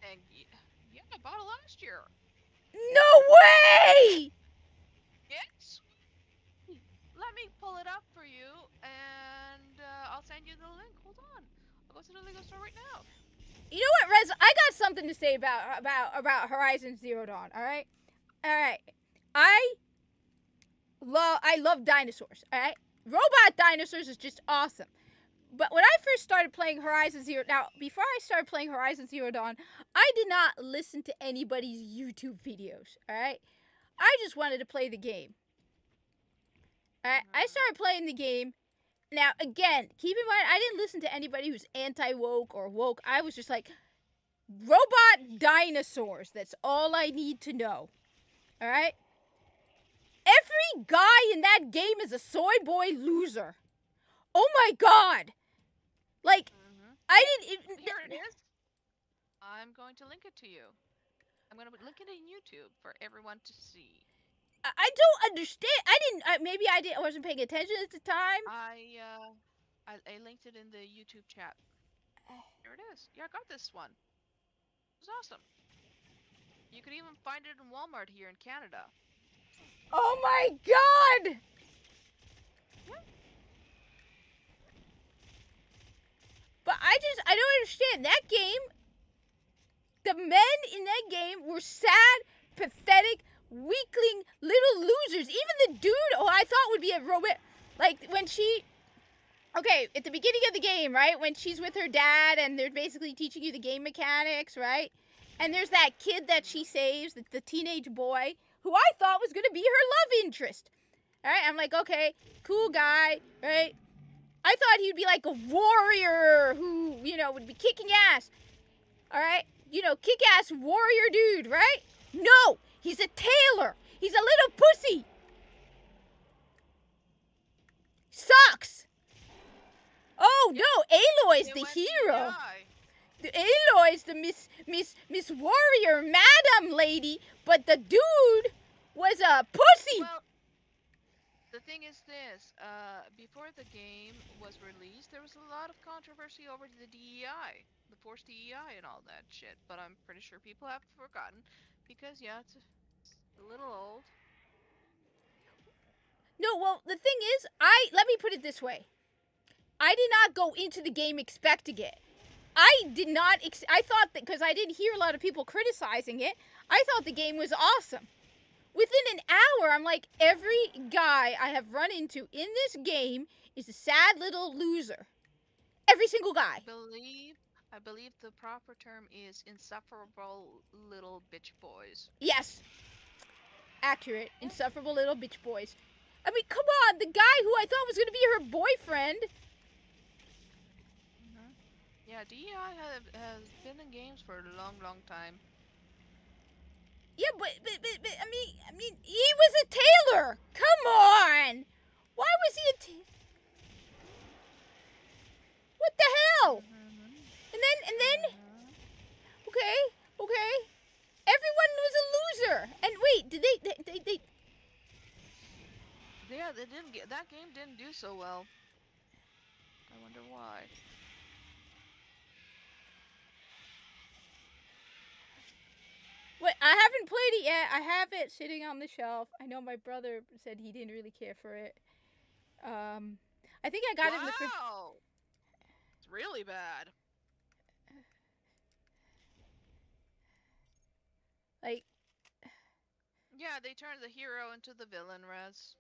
And yeah, I bought it last year. No way! Yes. Let me pull it up for you, and I'll send you the link. Hold on. I'll go to the Lego store right now. You know what, Rez? I got something to say about Horizon Zero Dawn. All right. I love dinosaurs. All right. Robot dinosaurs is just awesome. But when I first started playing Horizon Zero, now before I started playing Horizon Zero Dawn, I did not listen to anybody's YouTube videos. All right. I just wanted to play the game. All right. I started playing the game. Now, again, keep in mind, I didn't listen to anybody who's anti-woke or woke. I was just like, robot dinosaurs. That's all I need to know. All right? Every guy in that game is a soy boy loser. Oh my god. Like, I didn't. Here it is. I'm going to link it to you. I'm going to link it in YouTube for everyone to see. I don't understand. I didn't. Maybe I didn't. I wasn't paying attention at the time. I linked it in the YouTube chat. Here it is. Yeah, I got this one. It was awesome. You could even find it in Walmart here in Canada. Oh my god! But I don't understand. That game, the men in that game were sad, pathetic, weakling little losers. Even the dude who I thought would be a robot, like when she, okay, at the beginning of the game, right? When she's with her dad and they're basically teaching you the game mechanics, right? And there's that kid that she saves, the teenage boy, who I thought was going to be her love interest. All right, I'm like, okay, cool guy, right? I thought he'd be like a warrior who, would be kicking ass. All right? Kick-ass warrior dude, right? No, he's a tailor. He's a little pussy. Sucks. Oh, no, Aloy's the hero. Aloy's the Miss Warrior Madam lady, but the dude was a pussy. Well, the thing is this, before the game was released, there was a lot of controversy over the DEI, the forced DEI and all that shit, but I'm pretty sure people have forgotten, because, yeah, it's a little old. No, well, the thing is, let me put it this way. I did not go into the game expecting it. I did not, I thought that, because I didn't hear a lot of people criticizing it, I thought the game was awesome. Within an hour, I'm like, every guy I have run into in this game is a sad little loser. Every single guy. I believe the proper term is insufferable little bitch boys. Yes. Accurate. Insufferable little bitch boys. I mean, come on. The guy who I thought was going to be her boyfriend. Mm-hmm. Yeah, DEI has been in games for a long, long time. Yeah, but I mean, he was a tailor. Come on. Why was he a tailor? What the hell? Mm-hmm. And then, okay. Everyone was a loser. And wait, did they? Yeah, they didn't get that game. Didn't do so well. I wonder why. Wait, I haven't played it yet. I have it sitting on the shelf. I know my brother said he didn't really care for it. I think I got it in the fridge. Wow! It's really bad. Like, yeah, they turned the hero into the villain, Rez.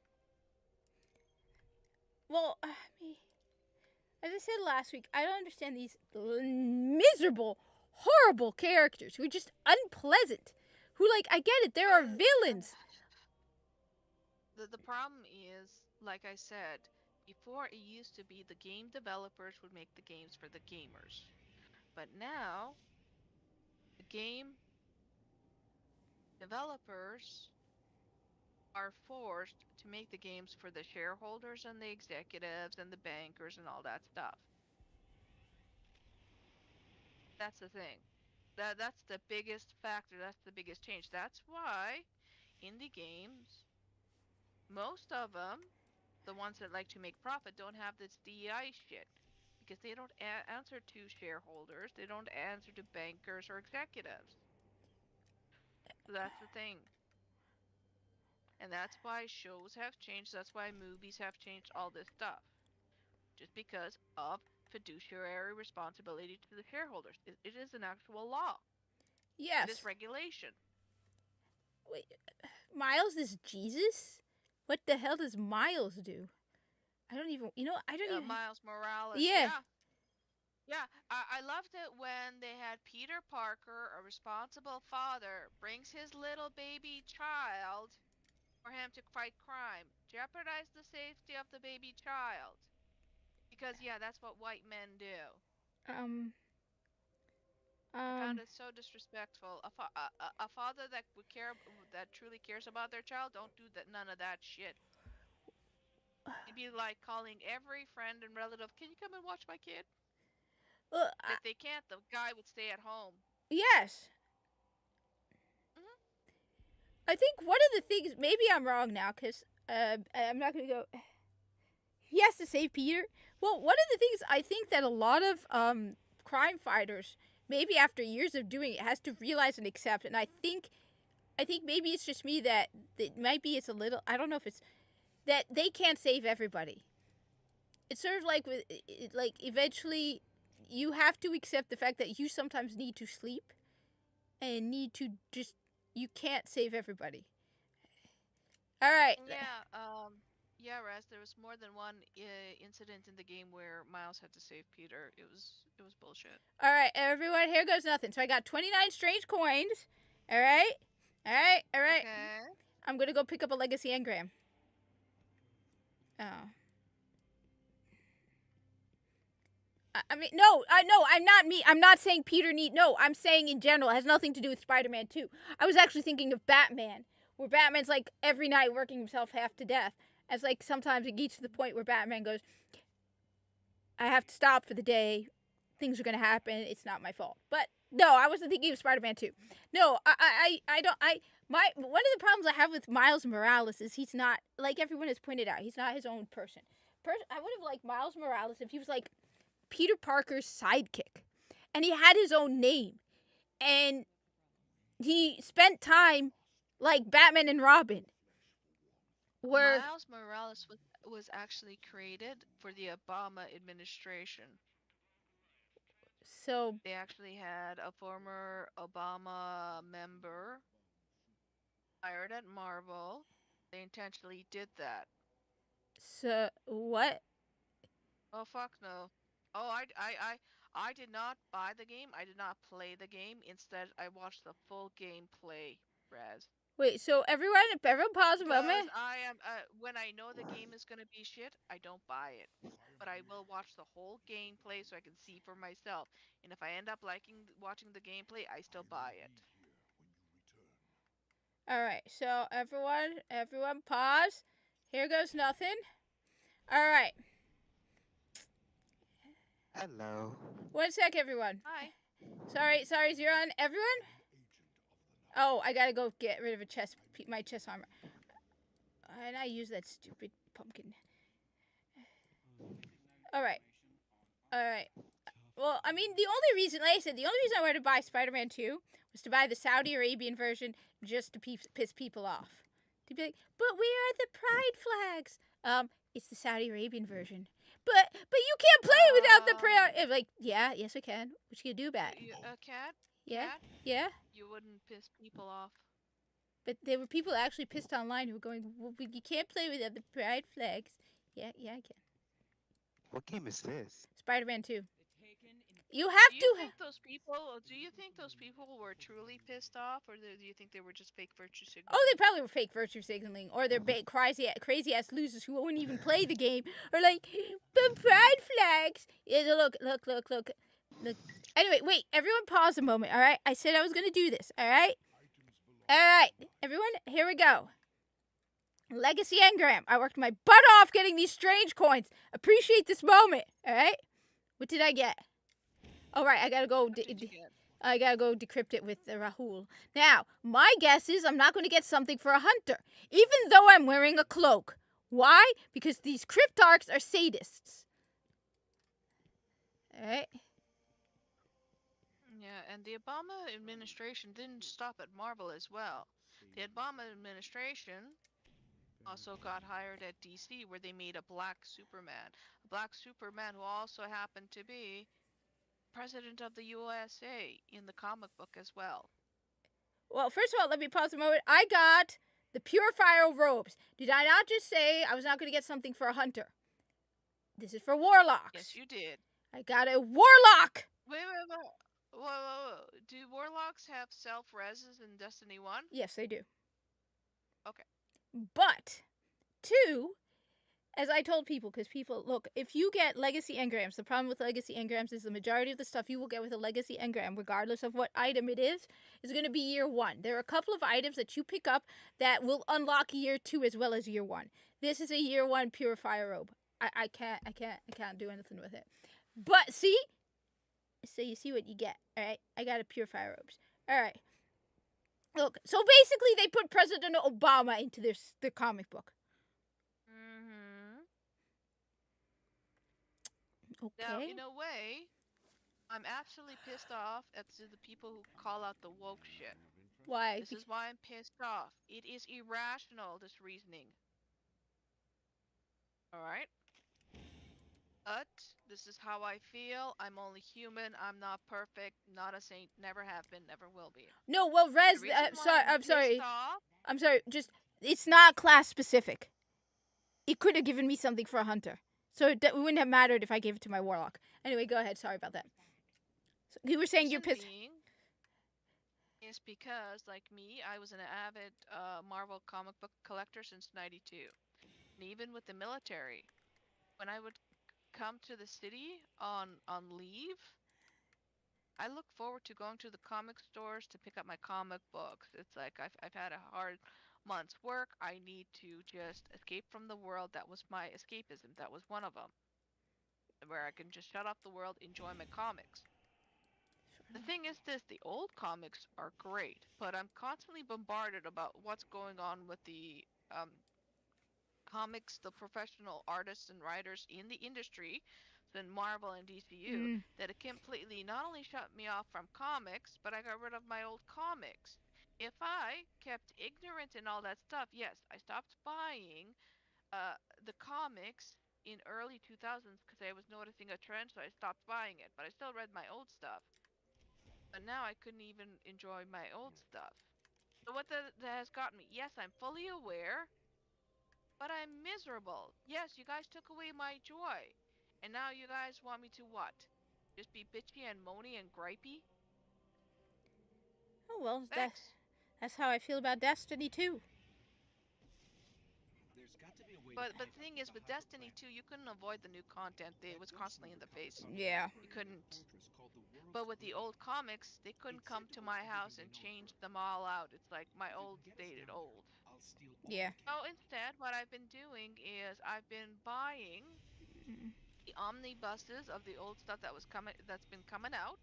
Well, I mean, as I said last week, I don't understand these miserable, horrible characters who are just unpleasant. Who, like, I get it, there are villains. The problem is, like I said, before it used to be the game developers would make the games for the gamers. But now, the game developers are forced to make the games for the shareholders and the executives and the bankers and all that stuff. That's the thing. That's the biggest factor. That's the biggest change. That's why indie games, most of them, the ones that like to make profit, don't have this DEI shit because they don't answer to shareholders. They don't answer to bankers or executives. So that's the thing. And that's why shows have changed. That's why movies have changed, all this stuff. Just because of fiduciary responsibility to the shareholders. It is an actual law. Yes. It is regulation. Wait, Miles is Jesus? What the hell does Miles do? I don't even, I don't even. Miles Morales. Yeah. Yeah, I loved it when they had Peter Parker, a responsible father, brings his little baby child for him to fight crime. Jeopardize the safety of the baby child. Because, yeah, that's what white men do. I found it so disrespectful. A father that would that truly cares about their child, don't do that. None of that shit. It'd be like calling every friend and relative, "Can you come and watch my kid?" I, If they can't, the guy would stay at home. yes. Mhm. I think one of the things, maybe I'm wrong now, because I'm not going to go. He has to save Peter. Well, one of the things I think that a lot of crime fighters, maybe after years of doing it, has to realize and accept, and I think maybe it's just me that it's a little. I don't know if it's that they can't save everybody. It's sort of like like eventually you have to accept the fact that you sometimes need to sleep and need to just you can't save everybody. All right. Yeah, Raz. There was more than one incident in the game where Miles had to save Peter. It was bullshit. All right, everyone, here goes nothing. So I got 29 strange coins. All right. All right. All right. Okay. I'm going to go pick up a legacy engram. Oh. I mean, no, I'm not me. I'm not saying Peter need. No, I'm saying in general. It has nothing to do with Spider-Man 2. I was actually thinking of Batman, where Batman's like every night working himself half to death. As like sometimes it gets to the point where Batman goes, I have to stop for the day. Things are gonna happen. It's not my fault. But no, I wasn't thinking of Spider-Man 2. No, I don't. My one of the problems I have with Miles Morales is he's not, like everyone has pointed out, he's not his own person. I would have liked Miles Morales if he was like Peter Parker's sidekick, and he had his own name, and he spent time like Batman and Robin. Where Miles Morales was actually created for the Obama administration. so They actually had a former Obama member hired at Marvel. They intentionally did that. what? Oh fuck no. Oh, I did not buy the game. I did not play the game. Instead, I watched the full gameplay, Raz. Wait, so everyone pause a Because moment. I am when I know the game is gonna be shit, I don't buy it. But I will watch the whole gameplay so I can see for myself. And if I end up liking watching the gameplay, I still buy it. All right, so everyone pause. Here goes nothing. All right. Hello. 1 sec, everyone. Hi. Sorry, Zero on everyone. Oh, I gotta go get rid of my chest armor. And I use that stupid pumpkin. All right. Well, I mean, the only reason, like I said, the only reason I wanted to buy Spider-Man 2 was to buy the Saudi Arabian version just to piss people off. To be like, but where are the pride flags? It's the Saudi Arabian version. But you can't play without the pride. Like, yeah, yes I can. What you gonna do about it? Cat? Yeah, Cat? yeah. You wouldn't piss people off. But there were people actually pissed online who were going, well, you can't play without the pride flags. Yeah, I can. What game is this? Spider-Man 2. You have Do to. you think those people were truly pissed off, or do you think they were just fake virtue signaling? Oh, they probably were fake virtue signaling, or they're crazy ass losers who wouldn't even play the game, or like the pride flags. Yeah, look. Anyway, wait. Everyone, pause a moment. All right, I said I was gonna do this. All right, everyone. Here we go. Legacy engram. I worked my butt off getting these strange coins. Appreciate this moment. All right. What did I get? All right, I gotta go. I gotta go decrypt it with Rahul. Now, my guess is I'm not going to get something for a hunter, even though I'm wearing a cloak. Why? Because these cryptarchs are sadists. All right. Yeah, and the Obama administration didn't stop at Marvel as well. The Obama administration also got hired at DC, where they made a black Superman. A black Superman who also happened to be president of the USA in the comic book as well. Well, first of all, let me pause a moment. I got the Purifier robes. Did I not just say I was not going to get something for a hunter? This is for warlocks. Yes, you did. I got a warlock. Wait. Whoa. Do warlocks have self-reses in Destiny 1? Yes, they do. Okay. But, 2, as I told people, because people, look, if you get legacy engrams, the problem with legacy engrams is the majority of the stuff you will get with a legacy engram, regardless of what item it is going to be year 1. There are a couple of items that you pick up that will unlock year 2 as well as year 1. This is a year 1 Purifier robe. I can't do anything with it. But see, So you see what you get. All right, I got a purifier robes. All right. Look, so basically they put President Obama into their comic book. Mm-hmm. Okay. Now, in a way, I'm absolutely pissed off at the people who call out the woke shit. Why? This is why I'm pissed off. It is irrational, this reasoning. Alright? But this is how I feel. I'm only human. I'm not perfect. Not a saint. Never have been. Never will be. No, well, Rez, The reason why sorry, I'm pissed sorry. off- I'm sorry. Just it's not class specific. It could have given me something for a hunter, so it wouldn't have mattered if I gave it to my warlock. Anyway, go ahead. Sorry about that. So you were saying you're reason pissed. being is because, like me, I was an avid Marvel comic book collector since '92, and even with the military, when I would come to the city on leave, I look forward to going to the comic stores to pick up my comic books. It's like I've had a hard month's work. I need to just escape from the world. That was my escapism. That was one of them, where I can just shut off the world, enjoy my comics. The thing is this, the old comics are great, but I'm constantly bombarded about what's going on with the comics, the professional artists and writers in the industry, than Marvel and DCU, that it completely not only shut me off from comics, but I got rid of my old comics. If I kept ignorant in all that stuff, yes, I stopped buying the comics in early 2000s because I was noticing a trend, so I stopped buying it. But I still read my old stuff. But now I couldn't even enjoy my old stuff. So what that has gotten me, yes, I'm fully aware, but I'm miserable. Yes, you guys took away my joy. And now you guys want me to what? Just be bitchy and moany and gripey? Oh well, Thanks. that's how I feel about Destiny too. There's got to be a way But to the keep thing up is, with the hyper Destiny plan. 2, you couldn't avoid the new content. It was constantly in the face. Yeah. You couldn't. But with the old comics, they couldn't come to my house and change them all out. It's like my old dated old. I'll steal Yeah. So instead, what I've been doing is I've been buying the omnibuses of the old stuff that's been coming out,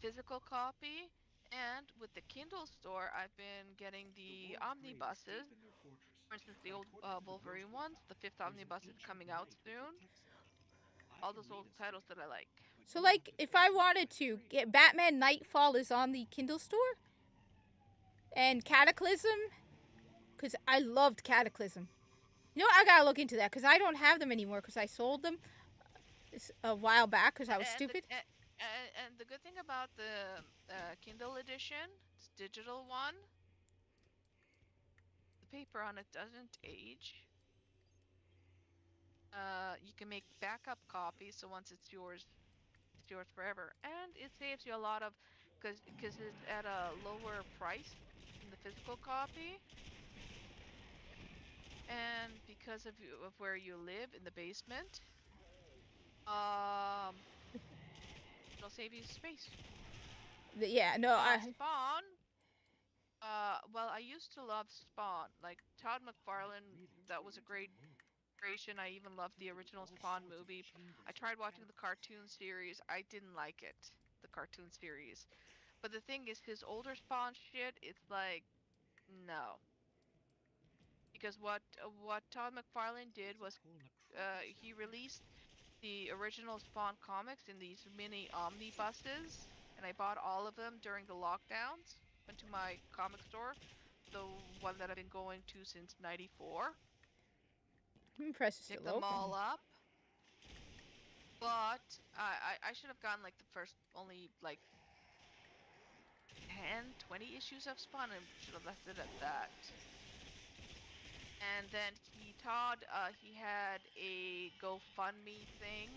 physical copy, and with the Kindle store, I've been getting the omnibuses. For instance, the old Wolverine ones, the fifth omnibus is coming out soon. All those old titles that I like. So like, if I wanted to get Batman Nightfall is on the Kindle store, and Cataclysm, because I loved Cataclysm. You know what? I gotta look into that because I don't have them anymore because I sold them a while back because I was stupid. And the good thing about the Kindle edition, it's digital one, the paper on it doesn't age. You can make backup copies, so once it's yours forever. And it saves you a lot of, because it's at a lower price in the physical copy. And because of where you live in the basement, it'll save you space. Yeah, no, Spawn. Well, I used to love Spawn. Like Todd McFarlane, that was a great creation. I even loved the original Spawn movie. I tried watching the cartoon series. I didn't like it, the cartoon series. But the thing is, his older Spawn shit, it's like, no. Because what Todd McFarlane did was, he released the original Spawn comics in these mini omnibuses, and I bought all of them during the lockdowns. Went to my comic store, the one that I've been going to since '94. I'm impressed it's Picked still them open. all up. But I should have gotten like the first only like 10, 20 issues of Spawn and should have left it at that. And then Todd had a GoFundMe thing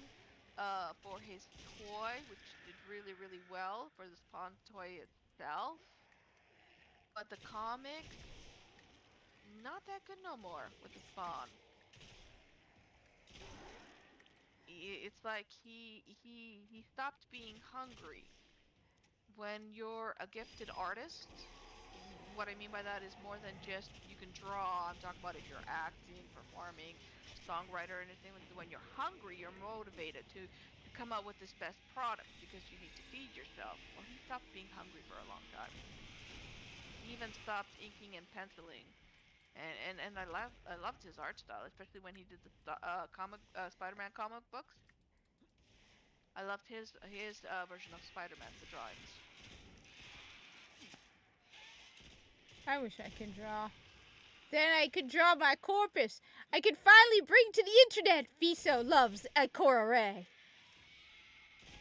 for his toy, which did really, really well for the Spawn toy itself. But the comic, not that good no more with the Spawn. It's like he stopped being hungry. When you're a gifted artist, what I mean by that is more than just you can draw. I'm talking about if you're acting, performing, songwriter, anything. When you're hungry, you're motivated to come out with this best product because you need to feed yourself. Well, he stopped being hungry for a long time. He even stopped inking and penciling. And I loved his art style, especially when he did the Spider-Man comic books. I loved his version of Spider-Man, the drawings. I wish I could draw. Then I could draw my corpus. I could finally bring to the internet Fiso loves a Cora Ray.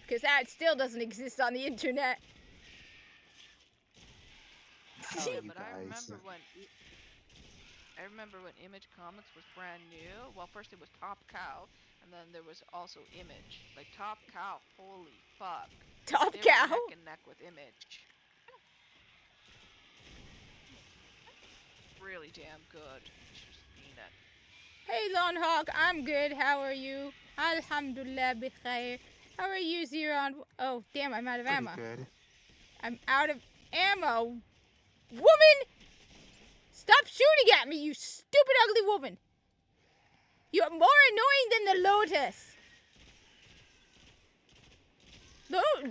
Because that still doesn't exist on the internet. Oh, yeah, You but I guys. remember when Image Comics was brand new. Well, first it was Top Cow, and then there was also Image. Like Top Cow, holy fuck. Top They were Cow? neck and neck with Image. Really damn good. You should have seen it. Hey, Lone Hawk, I'm good. How are you? Alhamdulillah, bikhair. How are you, Zeron? Oh, damn, I'm out of Pretty ammo. good. I'm out of ammo. Woman! Stop shooting at me, you stupid, ugly woman. You're more annoying than the Lotus.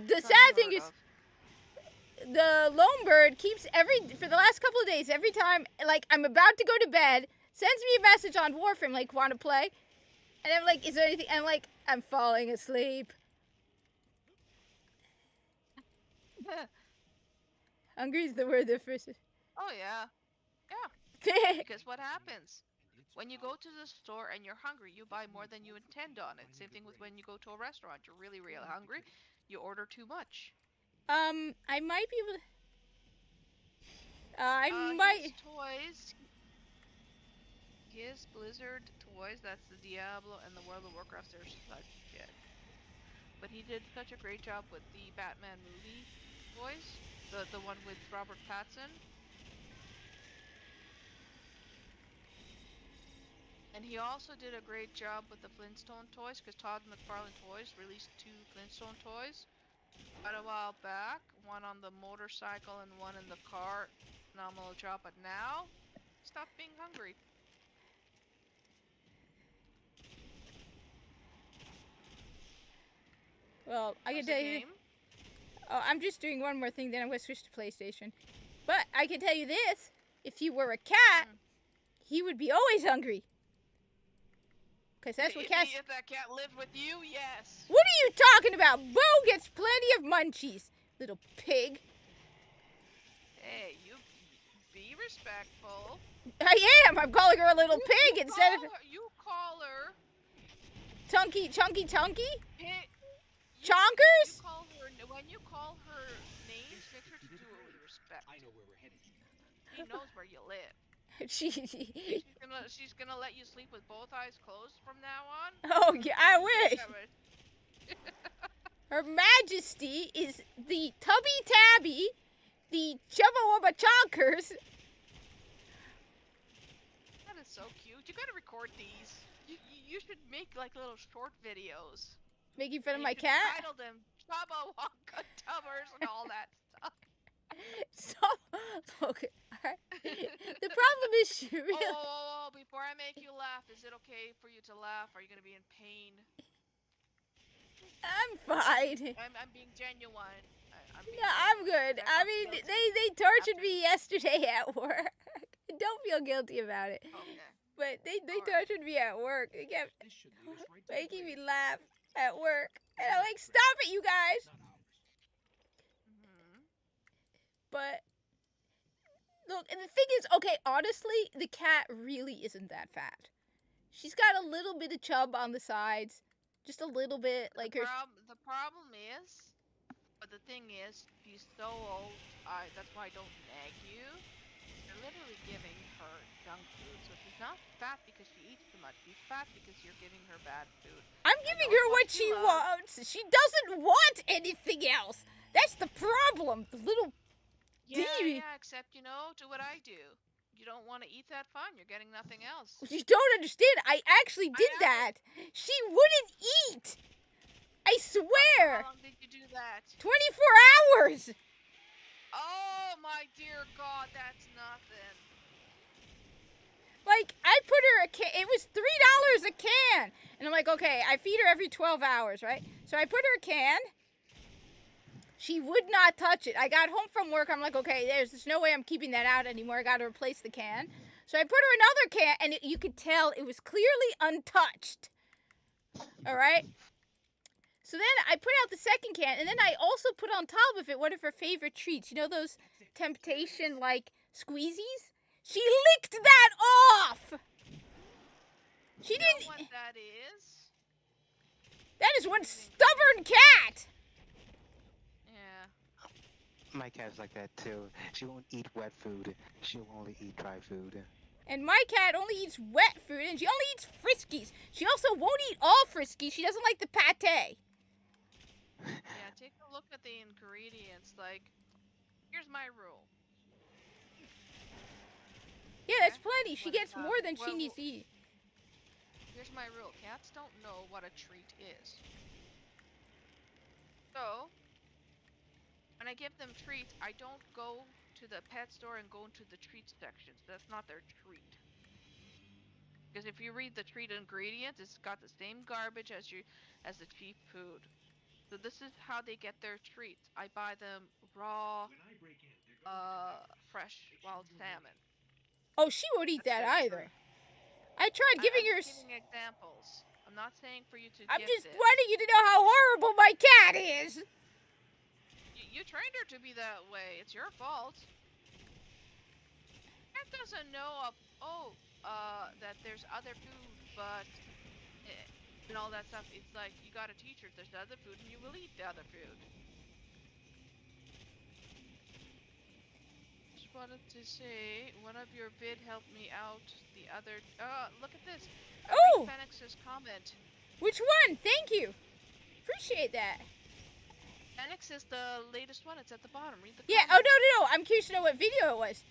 The sad thing is, the lone bird keeps for the last couple of days, every time, like, I'm about to go to bed, sends me a message on Warframe, like, want to play? And I'm like, is there anything? I'm like, I'm falling asleep. Hungry's the word that first. Oh yeah. Because what happens? When you go to the store and you're hungry, you buy more than you intend on it. Same thing with when you go to a restaurant. You're really, really hungry. You order too much. I might be able to... I might... His toys... His Blizzard toys, that's the Diablo and the World of Warcraft, they're such shit. But he did such a great job with the Batman movie toys. The one with Robert Pattinson. And he also did a great job with the Flintstone toys, because Todd McFarlane Toys released 2 Flintstone toys quite a while back. One on the motorcycle and one in the car. Phenomenal job, but now, stop being hungry. Well, I can How's the tell you... game? Oh, I'm just doing one more thing, then I'm going to switch to PlayStation. But I can tell you this. If he were a cat, he would be always hungry. Because that's what cats... If that cat lived with you, yes. What are you talking about? Bo gets plenty of munchies, little pig. Hey, you be respectful. I am. I'm calling her a little pig instead of You call her... chunky. Hey, Chonkers? When you call her names, make sure to do it with respect. I know where we're headed. She knows where you live. She... She's gonna let you sleep with both eyes closed from now on. Oh, yeah, I wish. Yeah, Her Majesty is the Tubby Tabby, the Chubba Wubba Chonkers. That is so cute. You gotta record these. You should make like little short videos. Making fun of You my should cat? Title them Chubba Wonka Tubbers and all that stuff. So, okay, alright. The problem is she really... Oh, before I make you laugh, is it okay for you to laugh? Are you gonna be in pain? I'm fine. I'm being genuine. I'm being No, I'm good. genuine. I mean, they tortured me yesterday at work. Don't feel guilty about it. Okay. But they Alright. tortured me at work. They kept This should lead us right to the making me bridge. laugh at work. And I'm like, stop it, you guys! Not ours. But, look, and the thing is, okay, honestly, the cat really isn't that fat. She's got a little bit of chub on the sides. Just a little bit, like her... The problem is, but the thing is, she's so old. That's why I don't nag you. You're literally giving her junk food, so she's not fat because she eats too much. She's fat because you're giving her bad food. I'm giving know her what what she she loves. wants. She doesn't want anything else. That's the problem. The little... Yeah, Dee. yeah, except, do what I do. You don't want to eat that fun. You're getting nothing else. You don't understand. I actually did know. that. She wouldn't eat. I swear. How long did you do that? 24 hours. Oh, my dear God, that's nothing. Like, I put her a can. It was $3 a can. And I'm like, okay, I feed her every 12 hours, right? So I put her a can. She would not touch it. I got home from work. I'm like, okay, there's no way I'm keeping that out anymore. I got to replace the can. So I put her another can, and you could tell it was clearly untouched. All right? So then I put out the second can, and then I also put on top of it one of her favorite treats. You know those Temptation, like, squeezies? She licked that off! She You know didn't... what that is? That is one stubborn cat! Yeah. My cat's like that too. She won't eat wet food. She'll only eat dry food. And my cat only eats wet food, and she only eats Friskies. She also won't eat all Friskies. She doesn't like the pate. Yeah, take a look at the ingredients. Like, here's my rule. Yeah, that's plenty. She What gets about- more than she well, needs to eat. Here's my rule. Cats don't know what a treat is. So, when I give them treats, I don't go to the pet store and go into the treat sections. That's not their treat. Because if you read the treat ingredients, it's got the same garbage as the cheap food. So this is how they get their treats. I buy them raw, When I break in, they're going to fresh wild salmon. Oh, she won't eat that That's either. true. I tried giving I'm her... just giving examples. I'm not saying for you to I'm gift just it. wanting you to know how horrible my cat is. You trained her to be that way. It's your fault. Cat doesn't know that there's other food, but and all that stuff. It's like you gotta teach her there's other food, and you will eat the other food. Just wanted to say, one of your vid helped me out. The other, look at this. Oh! Phoenix's comment. Which one? Thank you. Appreciate that. Phoenix is the latest one. It's at the bottom. Read the Yeah, comment. no. I'm curious to know what video it was.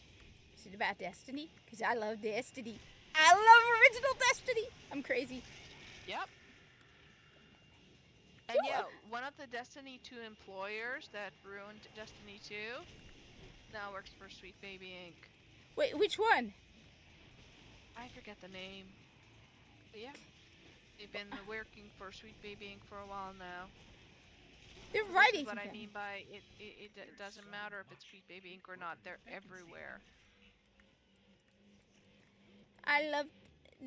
Is it about Destiny? Because I love Destiny. I love original Destiny. I'm crazy. Yep. And yeah, one of the Destiny 2 employers that ruined Destiny 2 now works for Sweet Baby Inc. Wait, which one? I forget the name. But yeah. They've been working for Sweet Baby Inc. for a while now. They're This writing is what to I them. mean by it doesn't matter if it's Sweet Baby Inc. or not. They're everywhere. I love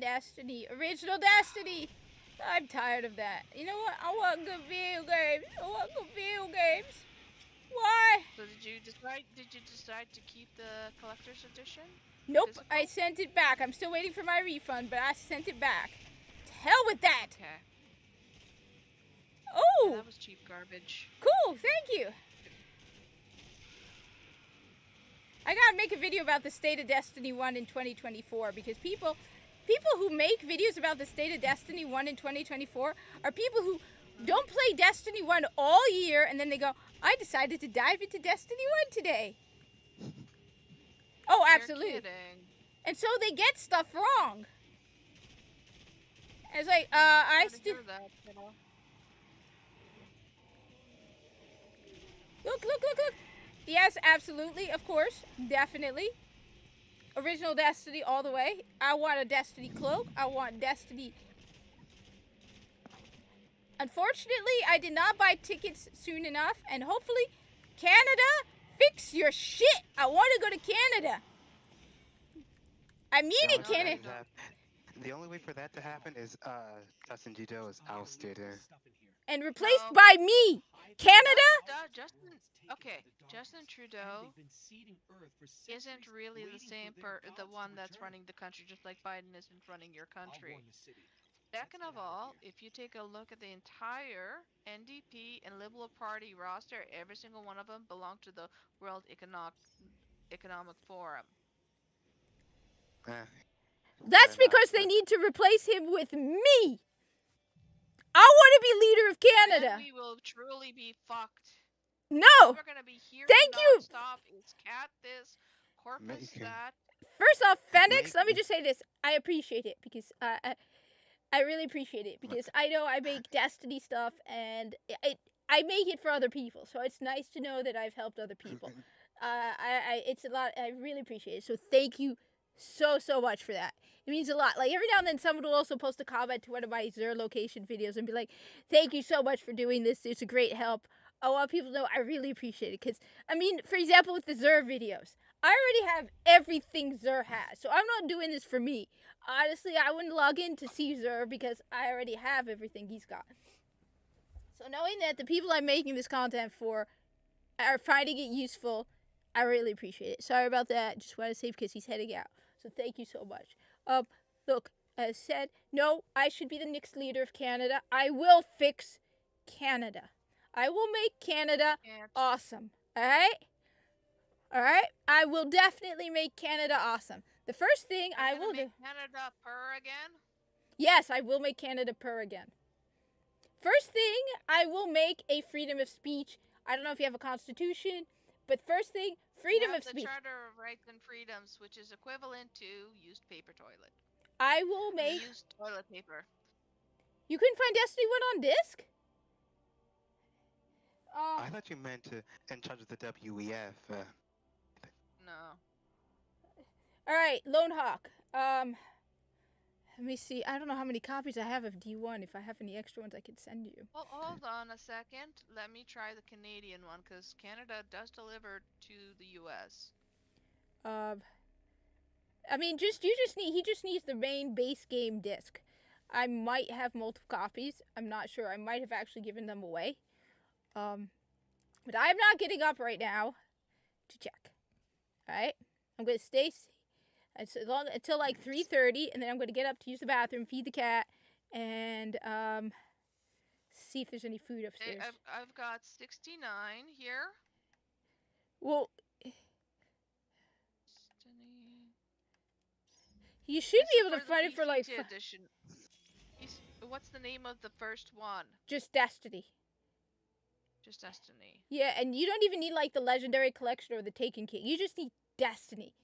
Destiny. Original Destiny. I'm tired of that. You know what? I want good video games. Why? So did you decide to keep the collector's edition? Nope, Physical? I sent it back. I'm still waiting for my refund, but I sent it back. To hell with that. Okay. Oh, That was cheap garbage. cool. Thank you. I gotta make a video about the state of Destiny 1 in 2024 because people who make videos about the state of Destiny 1 in 2024 are people who don't play Destiny 1 all year and then they go, I decided to dive into Destiny 1 today. Oh, absolutely. You're kidding. And so they get stuff wrong. It's like, I Gotta still... hear that, you know? Look. Yes, absolutely, of course, definitely. Original Destiny all the way. I want a Destiny cloak. I want Destiny. Unfortunately, I did not buy tickets soon enough, and hopefully, Canada, fix your shit. I want to go to Canada. I mean The it, only way Canada. for that- The only way for that to happen is Justin Trudeau is ousted. Stuff in here. And replaced No. by me. Canada? Justin Trudeau isn't really the same the one that's running the country, just like Biden isn't running your country. Second of all, if you take a look at the entire NDP and Liberal Party roster, every single one of them belong to the World Economic Forum. That's Fair enough, because they but- need to replace him with me. I want to be leader of Canada. Then we will truly be fucked. No. We're gonna be here Thank you. nonstop. It's cat this, corpus Mexican. that. First off, Phoenix, Make- let me just say this. I appreciate it because I really appreciate it because I know I make Destiny stuff and I make it for other people. So it's nice to know that I've helped other people. It's a lot. I really appreciate it. So thank you so much for that. It means a lot. Like every now and then someone will also post a comment to one of my Xur location videos and be like, thank you so much for doing this. It's a great help. I want people to know I really appreciate it. Because, I mean, for example, with the Xur videos, I already have everything Xur has. So I'm not doing this for me. Honestly, I wouldn't log in to see Xur because I already have everything he's got. So knowing that the people I'm making this content for are finding it useful, I really appreciate it. Sorry about that. Just want to say because he's heading out. So thank you so much. Look, as said, no, I should be the next leader of Canada. I will fix Canada. I will make Canada Can't. awesome. Alright? Alright? I will definitely make Canada awesome. The first thing I You're will gonna do. make Canada purr again? Yes, I will make Canada purr again. First thing, I will make a freedom of speech. I don't know if you have a constitution, but first thing, freedom We of have the speech. Charter of Rights and Freedoms, which is equivalent to used paper toilet. I will I mean, make. used toilet paper. You couldn't find Destiny 1 on disc? I thought you meant in charge of the WEF. No. Alright, Lone Hawk. Let me see. I don't know how many copies I have of D1. If I have any extra ones, I could send you. Well, hold on a second. Let me try the Canadian one, because Canada does deliver to the US. I mean, he just needs the main base game disc. I might have multiple copies. I'm not sure. I might have actually given them away. But I'm not getting up right now to check. Alright? I'm going to stay until like 3:30, and then I'm going to get up to use the bathroom, feed the cat, and see if there's any food upstairs. I've got 69 here. Well, Destiny. you should This be is able to the find it for like PCT edition. What's the name of the first one? just Destiny. Just Destiny. Yeah, and you don't even need like the Legendary Collection or the Taken King. You just need Destiny.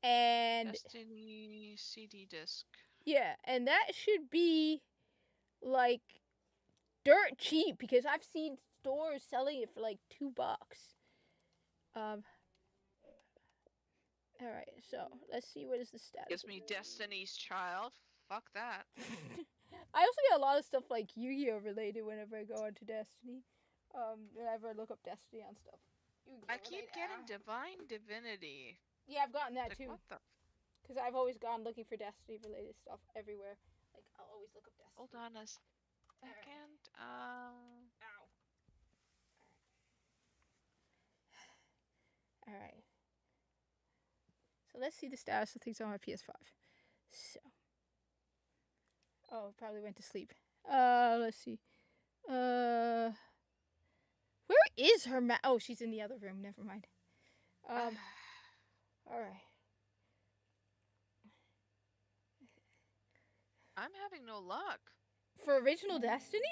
And Destiny CD disc. yeah, and that should be like dirt cheap because I've seen stores selling it for like $2. Alright, so let's see what is the status. Gives me Destiny's Child. Fuck that. I also get a lot of stuff like Yu-Gi-Oh related whenever I go onto Destiny. Whenever I look up Destiny on stuff. Yu-Gi-Oh I keep getting related. Divine Divinity. Yeah, I've gotten that Like, too. what the? Because I've always gone looking for Destiny related stuff everywhere. Like, I'll always look up Destiny. Hold on a second. Ow. Alright. So let's see the status of things on my PS5. So. Oh, it probably went to sleep. Let's see. Where is her oh, she's in the other room. Never mind. Alright. I'm having no luck. For original Destiny?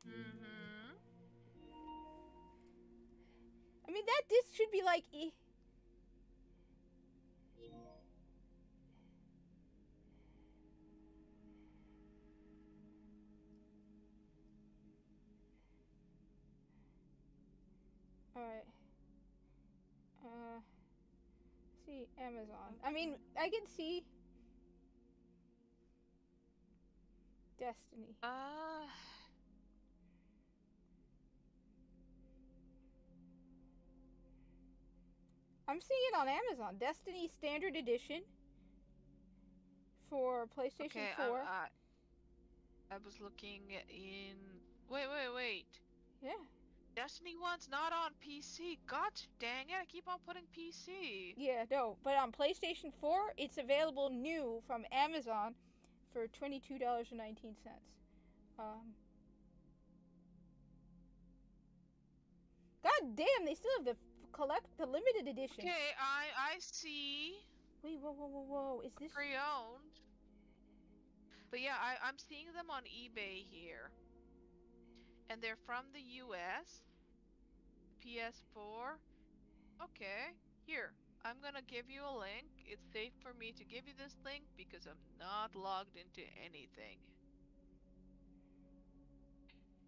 Mm-hmm. I mean, that disc should be like Alright. See, Amazon. I mean, I can see Destiny. I'm seeing it on Amazon. Destiny Standard Edition for PlayStation 4. I was looking in. Wait. Yeah. Destiny 1's not on PC. God dang it! I keep on putting PC. Yeah, no, but on PlayStation 4, it's available new from Amazon for $22.19. God damn, they still have the limited edition. Okay, I see. Wait, whoa! Is this Pre-owned? But yeah, I'm seeing them on eBay here, and they're from the US. PS4. Okay, here. I'm gonna give you a link. It's safe for me to give you this link because I'm not logged into anything.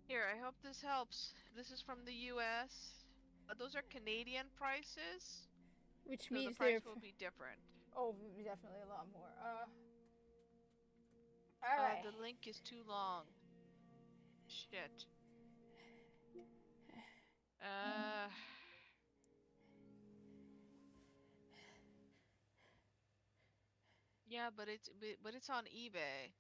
Here, I hope this helps. This is from the US. Those are Canadian prices. Which So the means they're price will be different. oh, definitely a lot more. All right. The link is too long. Shit. Yeah, but it's on eBay.